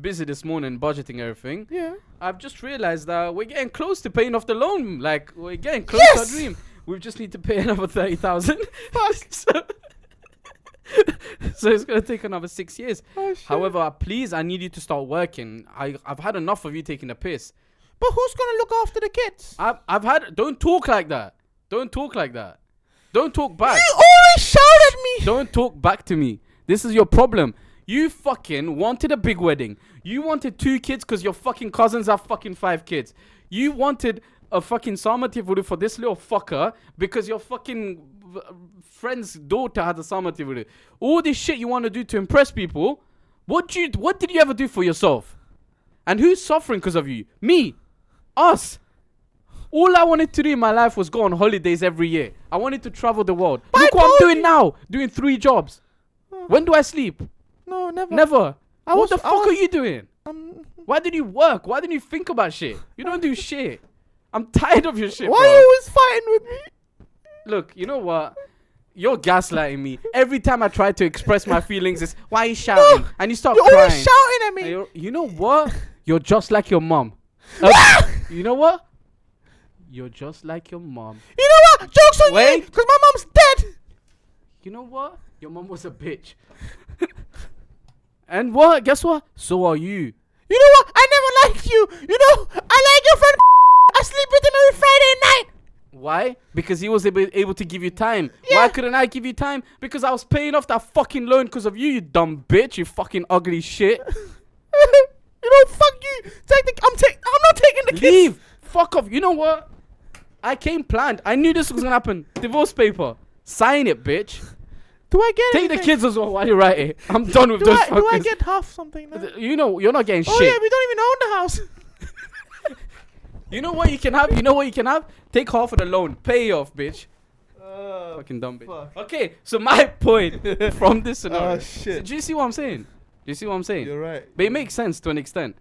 busy this morning budgeting everything. Yeah. I've just realized that we're getting close to paying off the loan. Like, we're getting close Yes! to our dream. We just need to pay another 30,000. Fuck. So it's gonna take another 6 years. Oh, shit. However, please, I need you to start working. I've had enough of you taking the piss. But who's gonna look after the kids? I've had. Don't talk like that. Don't talk like that. Don't talk back. You always shout at me. Don't talk back to me. This is your problem. You fucking wanted a big wedding. You wanted 2 kids because your fucking cousins have fucking 5 kids. You wanted a fucking Samativuru for this little fucker because your fucking friend's daughter had a Samativuru. All this shit you want to do to impress people. What did you ever do for yourself? And who's suffering because of you? Me. Us. All I wanted to do in my life was go on holidays every year. I wanted to travel the world. But Look I what I'm told doing you. now. Doing 3 jobs. When do I sleep? No, never. Never. I What was- the I fuck are was- you doing? Why didn't you work? Why didn't you think about shit? You don't do shit. I'm tired of your shit, Why bro. are you always fighting with me? Look, you know what? You're gaslighting me. Every time I try to express my feelings, it's why are you shouting? And you start You're crying. always shouting at And me. you know what? You're just like your mom. You know what? You're just like your mom. You know what? Joke's on you, Wait. because my mom's dead. You know what? Your mom was a bitch. And what? Guess what? So are you. You know what? I never liked you. You know, I like your friend. I sleep with him every Friday night. Why? Because he was able to give you time. Why couldn't I give you time? Because I was paying off that fucking loan because of you, you dumb bitch. You fucking ugly shit. You know, fuck you. I'm not taking the kids. Leave. Fuck off. You know what? I came planned. I knew this was gonna happen. Divorce paper. Sign it, bitch. Do I get Take anything? the kids as well while you write it. I'm done with those fuckers. Do I get half something now? You know, you're not getting Oh shit. yeah, we don't even own the house. You know what you can have? You know what you can have? Take half of the loan. Pay it off, bitch. Fucking dumb bitch. fuck. Okay, so my point from this scenario. Oh shit. Do you see what I'm saying? Do you see what I'm saying? You're right. But it makes sense to an extent.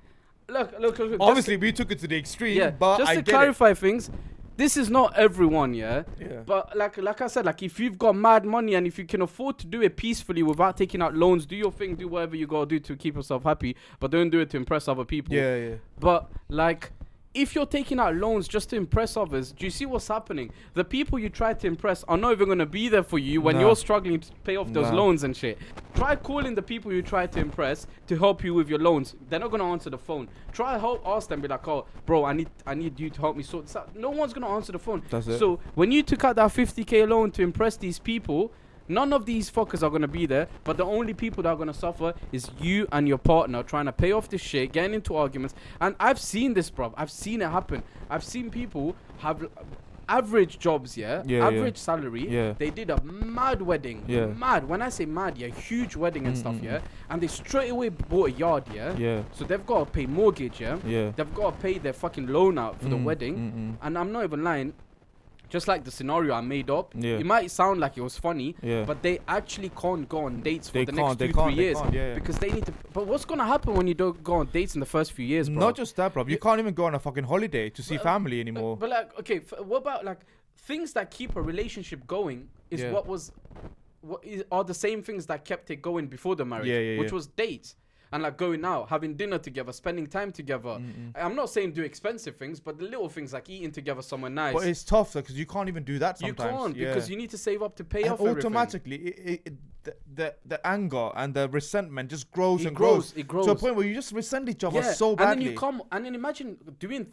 Look. Obviously, we took it to the extreme, Yeah, but just I to get clarify things, this is not everyone, yeah? Yeah. But like I said, like if you've got mad money and if you can afford to do it peacefully without taking out loans, do your thing, do whatever you gotta do to keep yourself happy, but don't do it to impress other people. Yeah, yeah. But like, if you're taking out loans just to impress others, do you see what's happening? The people you try to impress are not even gonna be there for you when Nah. you're struggling to pay off those Nah. loans and shit. Try calling the people you try to impress to help you with your loans. They're not gonna answer the phone. Try help, ask them, be like, oh, bro, I need you to help me sort this out. No one's gonna answer the phone. That's it. So when you took out that 50k loan to impress these people, none of these fuckers are gonna be there, but the only people that are gonna suffer is you and your partner trying to pay off this shit, getting into arguments. And I've seen this, bro. I've seen it happen. I've seen people have average jobs, average salary. Yeah. They did a mad wedding. Yeah. Mad. When I say mad, huge wedding and stuff, and they straight away bought a yard, Yeah. So they've got to pay mortgage, Yeah. They've got to pay their fucking loan out for the wedding. And I'm not even lying. Just like the scenario I made up, it might sound like it was funny, but they actually can't go on dates for the next 2-3 years because they need to. But what's gonna happen when you don't go on dates in the first few years, bro? Not just that, bro. You can't even go on a fucking holiday to see family anymore. But like, okay, what about like things that keep a relationship going? Is are the same things that kept it going before the marriage, which was dates. And like going out, having dinner together, spending time together. I'm not saying do expensive things, but the little things like eating together somewhere nice. But it's tough because you can't even do that sometimes. You can't because you need to save up to pay and off automatically, the anger and the resentment just grows It grows. to a point where you just resent each other so badly. And then you come and then imagine doing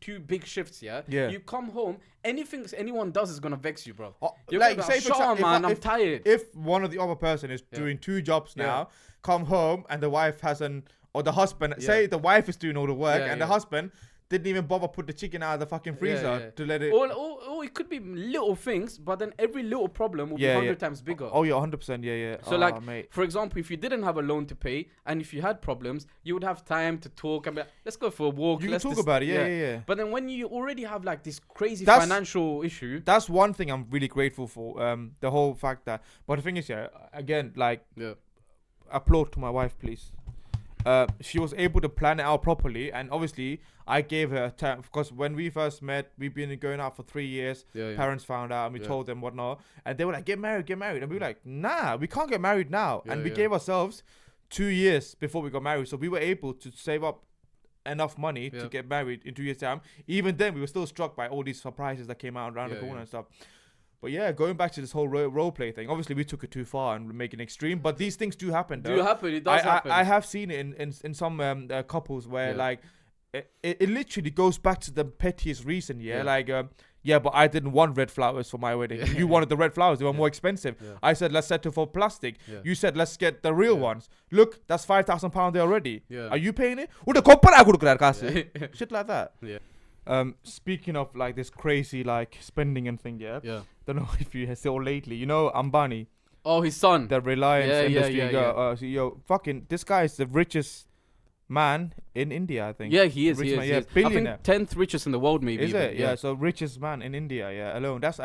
two big shifts. You come home. Anything anyone does is gonna vex you, bro. You're Like, gonna say be for like, "Shut up, example, man, I'm tired." If one of the other person is doing 2 jobs now, come home and the wife hasn't, or the husband, say the wife is doing all the work and the husband didn't even bother put the chicken out of the fucking freezer to let it. Or it could be little things, but then every little problem will be 100 times bigger. Oh yeah, 100%. Yeah. So like, for example, if you didn't have a loan to pay and if you had problems, you would have time to talk and be like, let's go for a walk. You can talk about it. Yeah. But then when you already have like this crazy financial issue, that's one thing I'm really grateful for. The whole fact that. But the thing is, again, like, applaud to my wife, please. She was able to plan it out properly, and obviously I gave her time because when we first met, we've been going out for 3 years. Parents found out, and we told them whatnot, and they were like, "Get married," and we were like, "Nah, we can't get married now." And we gave ourselves 2 years before we got married, so we were able to save up enough money to get married in 2 years' time. Even then, we were still struck by all these surprises that came out around the corner and stuff. But yeah, going back to this whole role play thing, obviously we took it too far and making it extreme. But these things do happen. Though. It does happen. I have seen it in some couples where like it literally goes back to the pettiest reason. Like but I didn't want red flowers for my wedding. You wanted the red flowers; they were more expensive. I said let's settle for plastic. You said let's get the real ones. Look, that's £5,000 there already. Are you paying it? Shit like that. Speaking of like this crazy like spending and thing, don't know if you saw lately. You know Ambani, his son, the Reliance industry. CEO. Fucking this guy is the richest man in India, I think. Yeah, he is. He is. Billionaire. I think 10th richest in the world, maybe. Is it? Yeah. So richest man in India. Alone. That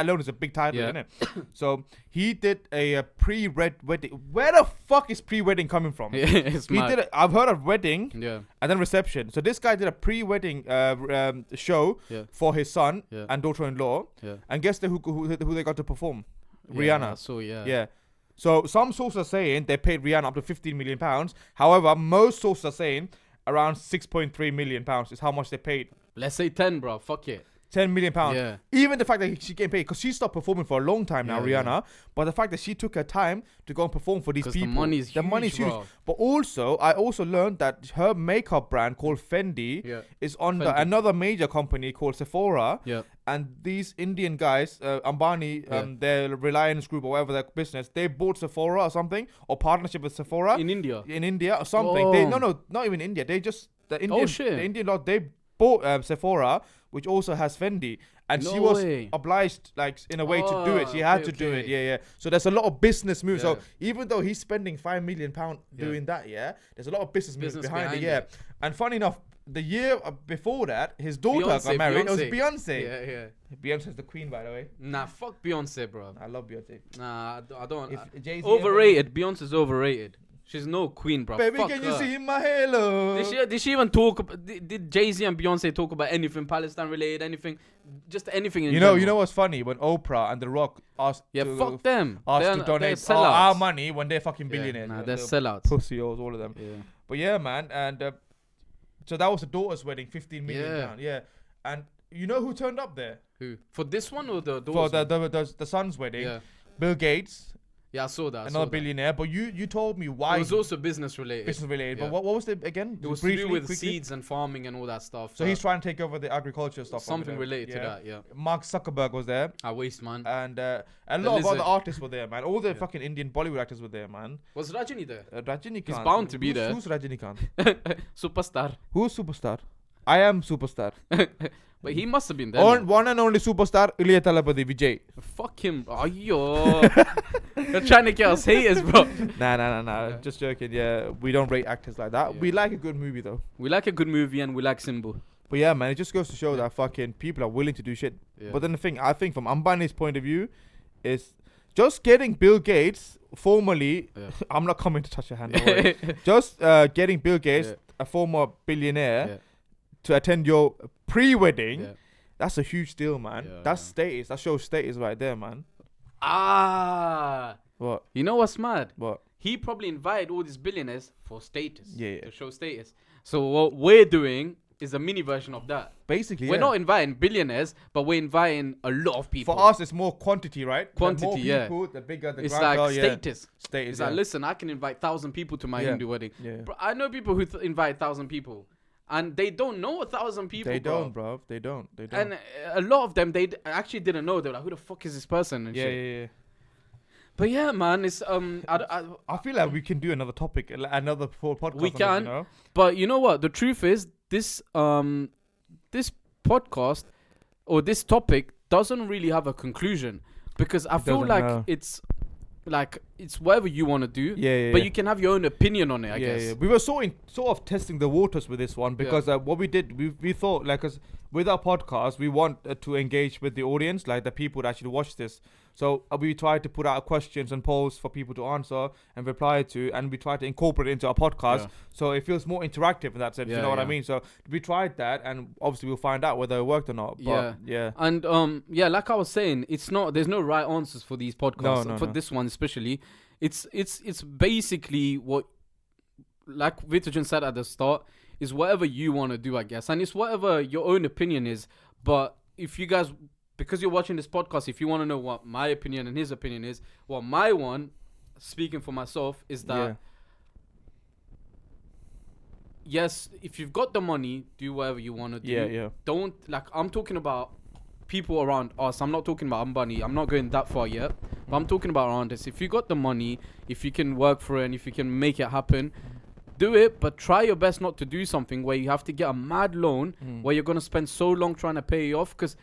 alone is a big title, isn't it? So he did a pre-red wedding. Where the fuck is pre-wedding coming from? I've heard of wedding. And then reception. So this guy did a pre-wedding show for his son and daughter-in-law. And guess who they got to perform? Rihanna. So some sources are saying they paid Rihanna up to £15 million. However, most sources are saying around £6.3 million is how much they paid. Let's say 10, bro. Fuck it. 10 million pounds. Yeah. Even the fact that she getting paid, because she stopped performing for a long time now, Yeah, Rihanna. But the fact that she took her time to go and perform for these people. The money's huge. Bro. But also, I also learned that her makeup brand called Fendi is under another major company called Sephora. Yeah. And these Indian guys, Ambani, their Reliance Group or whatever their business, they bought Sephora or something, or partnership with Sephora In India. or something. They Oh. not even India. They just the Indian lot, they bought Sephora, which also has Fendi, and No she was way. obliged, like in a way, to do it. She had to do it. Yeah. So there's a lot of business moves. Yeah. So even though he's spending £5 million doing that, there's a lot of business moves behind it. Yeah. And funny enough, the year before that, his daughter got married. It was Beyonce. Yeah. Beyonce's the queen, by the way. Nah, fuck Beyonce, bro. I love Beyonce. Nah, I don't. If Jay-Z Overrated. Beyonce's overrated. She's no queen, bro. Baby, fuck can her. you see my halo? Did she even talk? Did Jay-Z and Beyonce talk about anything Palestine related? Anything? Just anything in general? You know what's funny? When Oprah and The Rock asked fuck them. To donate our money when they're fucking billionaires. Nah, they're sellouts. Pussios, all of them. Yeah. But yeah, man. And so that was the daughter's wedding, 15 million pounds. Yeah. And you know who turned up there? Who? For this one or the For daughter's the son's wedding? Yeah. Bill Gates. Yeah, I saw that. Another billionaire. But you told me why. It was also business related. Yeah. But what was it again? It was briefly, to do with quickly? seeds and farming and all that stuff. So he's trying to take over the agriculture stuff. Something related to that, yeah. Mark Zuckerberg was there. I waste, man. And a lot of other artists were there, man. All the fucking Indian Bollywood actors were there, man. Was Rajini there? Rajinikanth. He's bound to be there. Who's Rajinikanth? Superstar. Who's superstar? I am superstar. But he must have been there. One and only superstar, Ilia Talapati Vijay. Fuck him. Ayyo. You're trying to get us haters, bro. Nah. Yeah. Just joking. Yeah, we don't rate actors like that. Yeah. We like a good movie though. We like a good movie and we like Simbu. But yeah, man, it just goes to show that fucking people are willing to do shit. Yeah. But then the thing, I think from Ambani's point of view, is just getting Bill Gates formally. Yeah. I'm not coming to touch your hand. Don't worry. Just getting Bill Gates, a former billionaire, to attend your pre-wedding. Yeah. That's a huge deal, man. That's status. That shows status right there, man. What? You know what's mad? What? He probably invited all these billionaires for status. Yeah. To show status. So what we're doing is a mini version of that. Basically, we're not inviting billionaires, but we're inviting a lot of people. For us, it's more quantity, right? Quantity, the more people, the bigger the it's grander, like status. Status. It's like, listen, I can invite 1,000 people to my Hindu wedding. Yeah. Bro, I know people who invite 1,000 people. And they don't know 1,000 people. They don't, bro. They don't. And a lot of them, they actually didn't know. They're like, who the fuck is this person? And shit. Yeah. But yeah, man, it's I feel like we can do another topic, another podcast. We can, you know? But you know what? The truth is, this this podcast or this topic doesn't really have a conclusion, because I feel like it's whatever you want to do. Yeah. But you can have your own opinion on it, I guess. Yeah. We were sort of testing the waters with this one, because what we did, we thought, like, 'cause with our podcast, we want to engage with the audience, like the people that actually watch this. So we tried to put out questions and polls for people to answer and reply to, and we tried to incorporate it into our podcast, so it feels more interactive in that sense. You know what I mean? So we tried that, and obviously we'll find out whether it worked or not. But, And like I was saying, there's no right answers for these podcasts. This one especially, it's basically what, like Vithujan said at the start, is whatever you want to do, I guess, and it's whatever your own opinion is. But if you guys, because you're watching this podcast, if you want to know what my opinion and his opinion is, well, my one, speaking for myself, is that yes, if you've got the money, do whatever you want to do. Yeah. Don't, like, I'm talking about people around us. I'm not talking about Ambani. I'm not going that far yet. But I'm talking about around us. If you got the money, if you can work for it, and if you can make it happen, do it. But try your best not to do something where you have to get a mad loan, where you're going to spend so long trying to pay it off. Because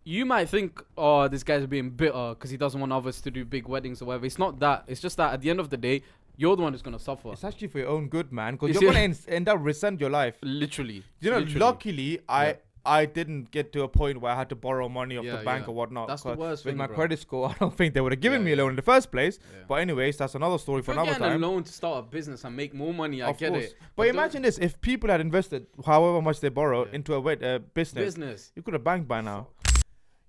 you might think, oh, this guy's being bitter because he doesn't want others to do big weddings or whatever. It's not that. It's just that at the end of the day, you're the one who's going to suffer. It's actually for your own good, man, because you're going to end up resent your life. Literally. Luckily, I didn't get to a point where I had to borrow money off the bank or whatnot. That's the worst with thing, my bro. credit score, I don't think they would have given me a loan in the first place. But anyways, that's another story for another time. Getting a loan to start a business and make more money, I get it. But imagine this: if people had invested however much they borrowed into a business, you could have banked by now.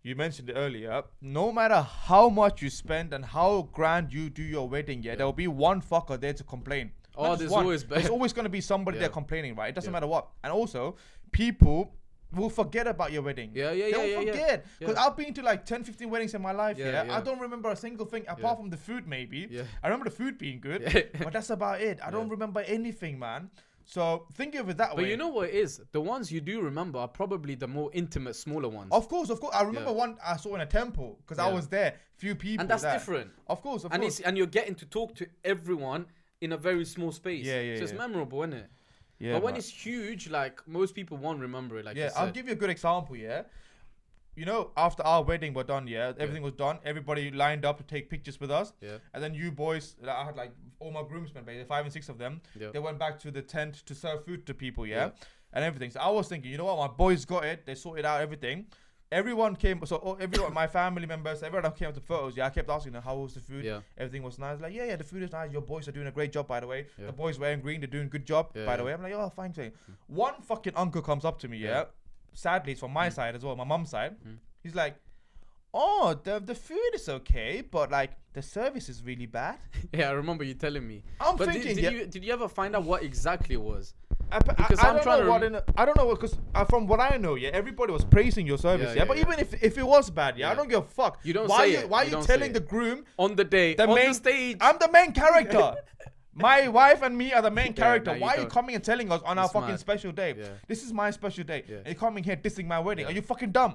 You mentioned it earlier. No matter how much you spend and how grand you do your wedding, there will be one fucker there to complain. There's always going to be somebody there complaining, right? It doesn't matter what. And also, people will forget about your wedding. Yeah. They'll forget. Because Yeah. I've been to like 10, 15 weddings in my life. Yeah, yeah. I don't remember a single thing apart from the food, maybe. Yeah. I remember the food being good, Yeah. but that's about it. I don't remember anything, man. So think of it that way. But you know what it is? The ones you do remember are probably the more intimate, smaller ones. Of course. I remember one I saw in a temple because I was there. Few people. And that's there. different. Of course. And you're getting to talk to everyone in a very small space. Yeah. So it's memorable, isn't it? Yeah. But when it's huge, like most people won't remember it. Like you I'll said. give you a good example. Yeah. You know, after our wedding was done, everything was done. Everybody lined up to take pictures with us. Yeah. And then you boys, I had like all my groomsmen, basically 5 and 6 of them. Yeah. They went back to the tent to serve food to people, and everything. So I was thinking, you know what, my boys got it. They sorted out everything. Everyone came, everyone, my family members, everyone came up to photos. I kept asking them, how was the food? Yeah. Everything was nice. Like, the food is nice. Your boys are doing a great job, by the way. Yeah. The boys wearing green, they're doing a good job, by the way. I'm like, oh, fine. One fucking uncle comes up to me, Sadly, it's from my side as well, my mum's side. He's like, oh, the food is okay, but like the service is really bad. Yeah, I remember you telling me. I'm but thinking, did you ever find out what exactly it was? Because I don't know because from what I know, everybody was praising your service, but even if it was bad, I don't give a fuck. You don't why say it. Why You are don't you say telling it. the groom On the day, on the stage? I'm the main character. My wife and me are the main character. no, Why are you don't. coming and telling us on our It's fucking mad. special day? Yeah. This is my special day. Yeah. And you're coming here dissing my wedding. Yeah. Are you fucking dumb?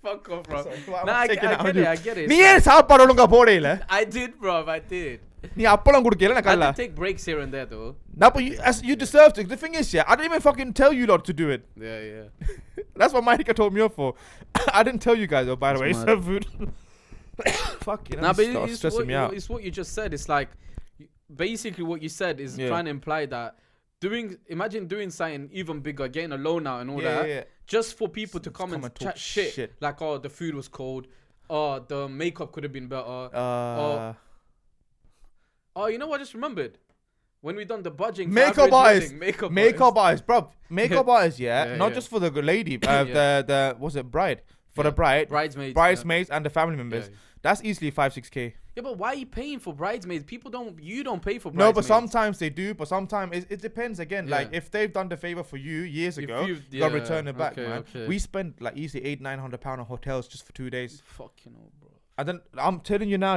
Fuck off, bro. Sorry, Nah, I get it. நீ ஏன் சாப்பாடு ஒழுங்கா போடல? I did, bro. I did. நீ அப்பளம் குடுக்கல I கல்ல. did take breaks here and there, though. No, but you deserve to. The thing is, I didn't even fucking tell you lot to do it. Yeah. That's what Micah told me off for. I didn't tell you guys, by the way. That's Serve food. Fuck you. Nah, but Start stressing me out. it's what you just said. It's like, basically what you said is trying to imply that imagine doing something even bigger, getting a loan out and all that, just for people to come and chat shit. Like, oh, the food was cold. Oh, the makeup could have been better. Oh, you know what I just remembered? When we done the budging. Makeup artist, bro. Makeup artist, not just for the lady. Was it bride? For the bride, bridesmaids, and the family members. That's easily 5-6K. Yeah, but why are you paying for bridesmaids? You don't pay for bridesmaids. No, but sometimes they do. But sometimes it depends again. Like if they've done the favor for you years ago, you gotta return it back, man. Okay. We spent like easily £800-900 on hotels just for 2 days. Fucking hell, bro. And then I'm telling you now,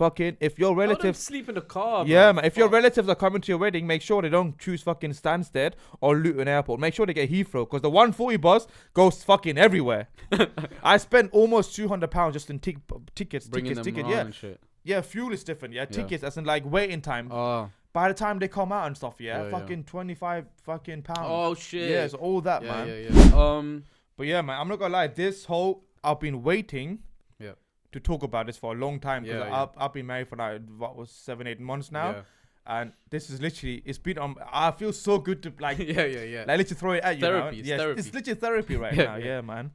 fucking if your relatives sleep in the car, bro. Yeah, man. If your relatives are coming to your wedding, make sure they don't choose fucking Stansted or Luton Airport. Make sure they get Heathrow because the 140 bus goes fucking everywhere. I spent almost £200 just in tickets. Bringing them around and shit. Yeah, fuel is different. Tickets as in like waiting time. By the time they come out and stuff, fucking 25 fucking pounds. Oh shit. Yeah, so all that, man. Yeah. But yeah, man, I'm not gonna lie. I've been waiting. To talk about this for a long time because I've been married for now 7-8 months now, and this is literally it's been I feel so good to like like literally throw it at you therapy, now. Therapy. It's literally therapy right now. Yeah, man.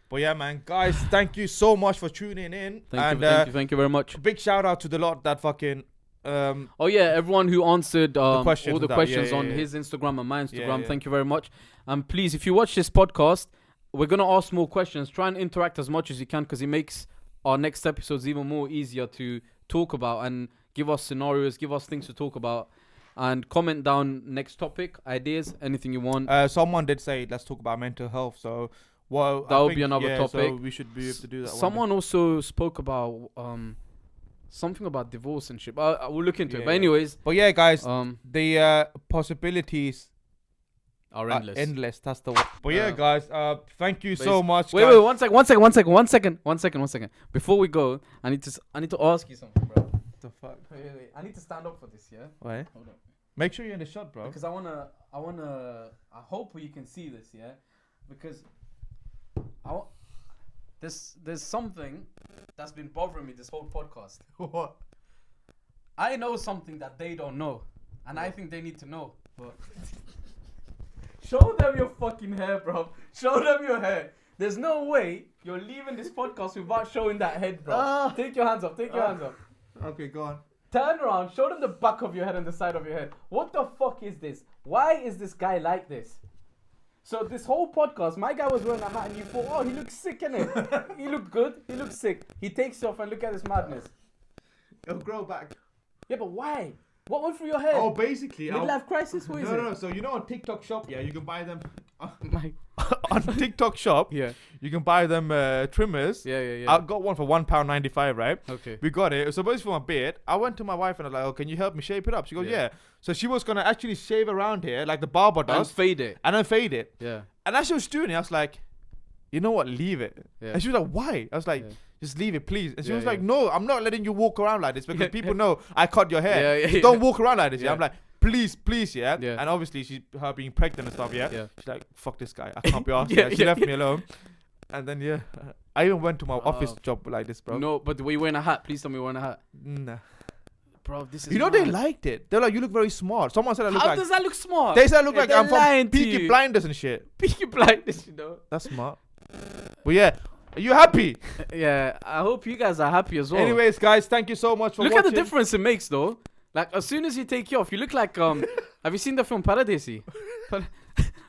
But yeah, man, guys, thank you so much for tuning in. Thank you very much. Big shout out to the lot that fucking everyone who answered all the questions on his Instagram and my Instagram. Thank you very much. And please, if you watch this podcast, we're gonna ask more questions. Try and interact as much as you can because it makes our next episodes even more easier to talk about and give us scenarios, give us things to talk about, and comment down next topic, ideas, anything you want. Someone did say let's talk about mental health, so that would be another topic. So we should be able to do that. Someone also spoke about something about divorce and shit. I will look into it. But anyways, but yeah, guys, the possibilities are endless. That's the one. But yeah, guys, thank you so much. Wait, one second. Before we go, I need to ask you something, bro. What the fuck? Wait. I need to stand up for this, yeah? Why? Hold on. Make sure you're in the shot, bro. Because I hope you can see this, yeah? Because there's something that's been bothering me this whole podcast. What? I know something that they don't know, and I think they need to know. But show them your fucking hair, bro. Show them your hair. There's no way you're leaving this podcast without showing that head, bro. Take your hands up. Hands up. Okay, go on. Turn around. Show them the back of your head and the side of your head. What the fuck is this? Why is this guy like this? So this whole podcast, my guy was wearing a hat and you thought, oh, he looks sick, innit? He looked good. He looks sick. He takes it off and look at this madness. It'll grow back. Yeah, but why? What went through your head? Oh, basically, Midlife crisis? What is it? no. So you know on TikTok Shop, yeah, you can buy them My- on TikTok Shop. yeah. You can buy them trimmers. Yeah. I got one for £1.95, right? Okay. We got it. It was supposed for my beard. I went to my wife and I was like, "Oh, can you help me shape it up?" She goes, Yeah. "Yeah." So she was gonna actually shave around here like the barber And does, fade it. and then fade it. Yeah. And as she was doing it, I was like, "You know what? Leave it." Yeah. And she was like, "Why?" I was like, Yeah. "Just leave it, please." And she Yeah, was yeah. like, "No, I'm not letting you walk around like this because people know I cut your hair. Yeah, yeah, So yeah. don't walk around like this." Yeah. Yeah. I'm like, "Please, yeah." Yeah. And obviously her being pregnant and stuff, yeah. Yeah. She's like, "Fuck this guy. I can't be asked." Yeah, She yeah, left yeah. me alone. And then I even went to my office job like this, bro. No, but were you wearing a hat? Please tell me you're wearing a hat. Nah. Bro, this is You know they mad. liked it. They're like, "You look very smart." Someone said I look How like. does that look smart? They said I look Yeah, like they're I'm from lying to Peaky you. Blinders and shit. Peaky Blinders, you know. That's smart. But yeah, are you happy? Yeah, I hope you guys are happy as well. Anyways, guys, thank you so much for Look watching. at the difference it makes, though. Like, as soon as you take it off, you look like, have you seen the film Paradisi?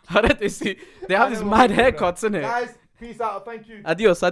Paradisi. They have these mad haircuts, innit? Guys, peace out. Thank you. Adios.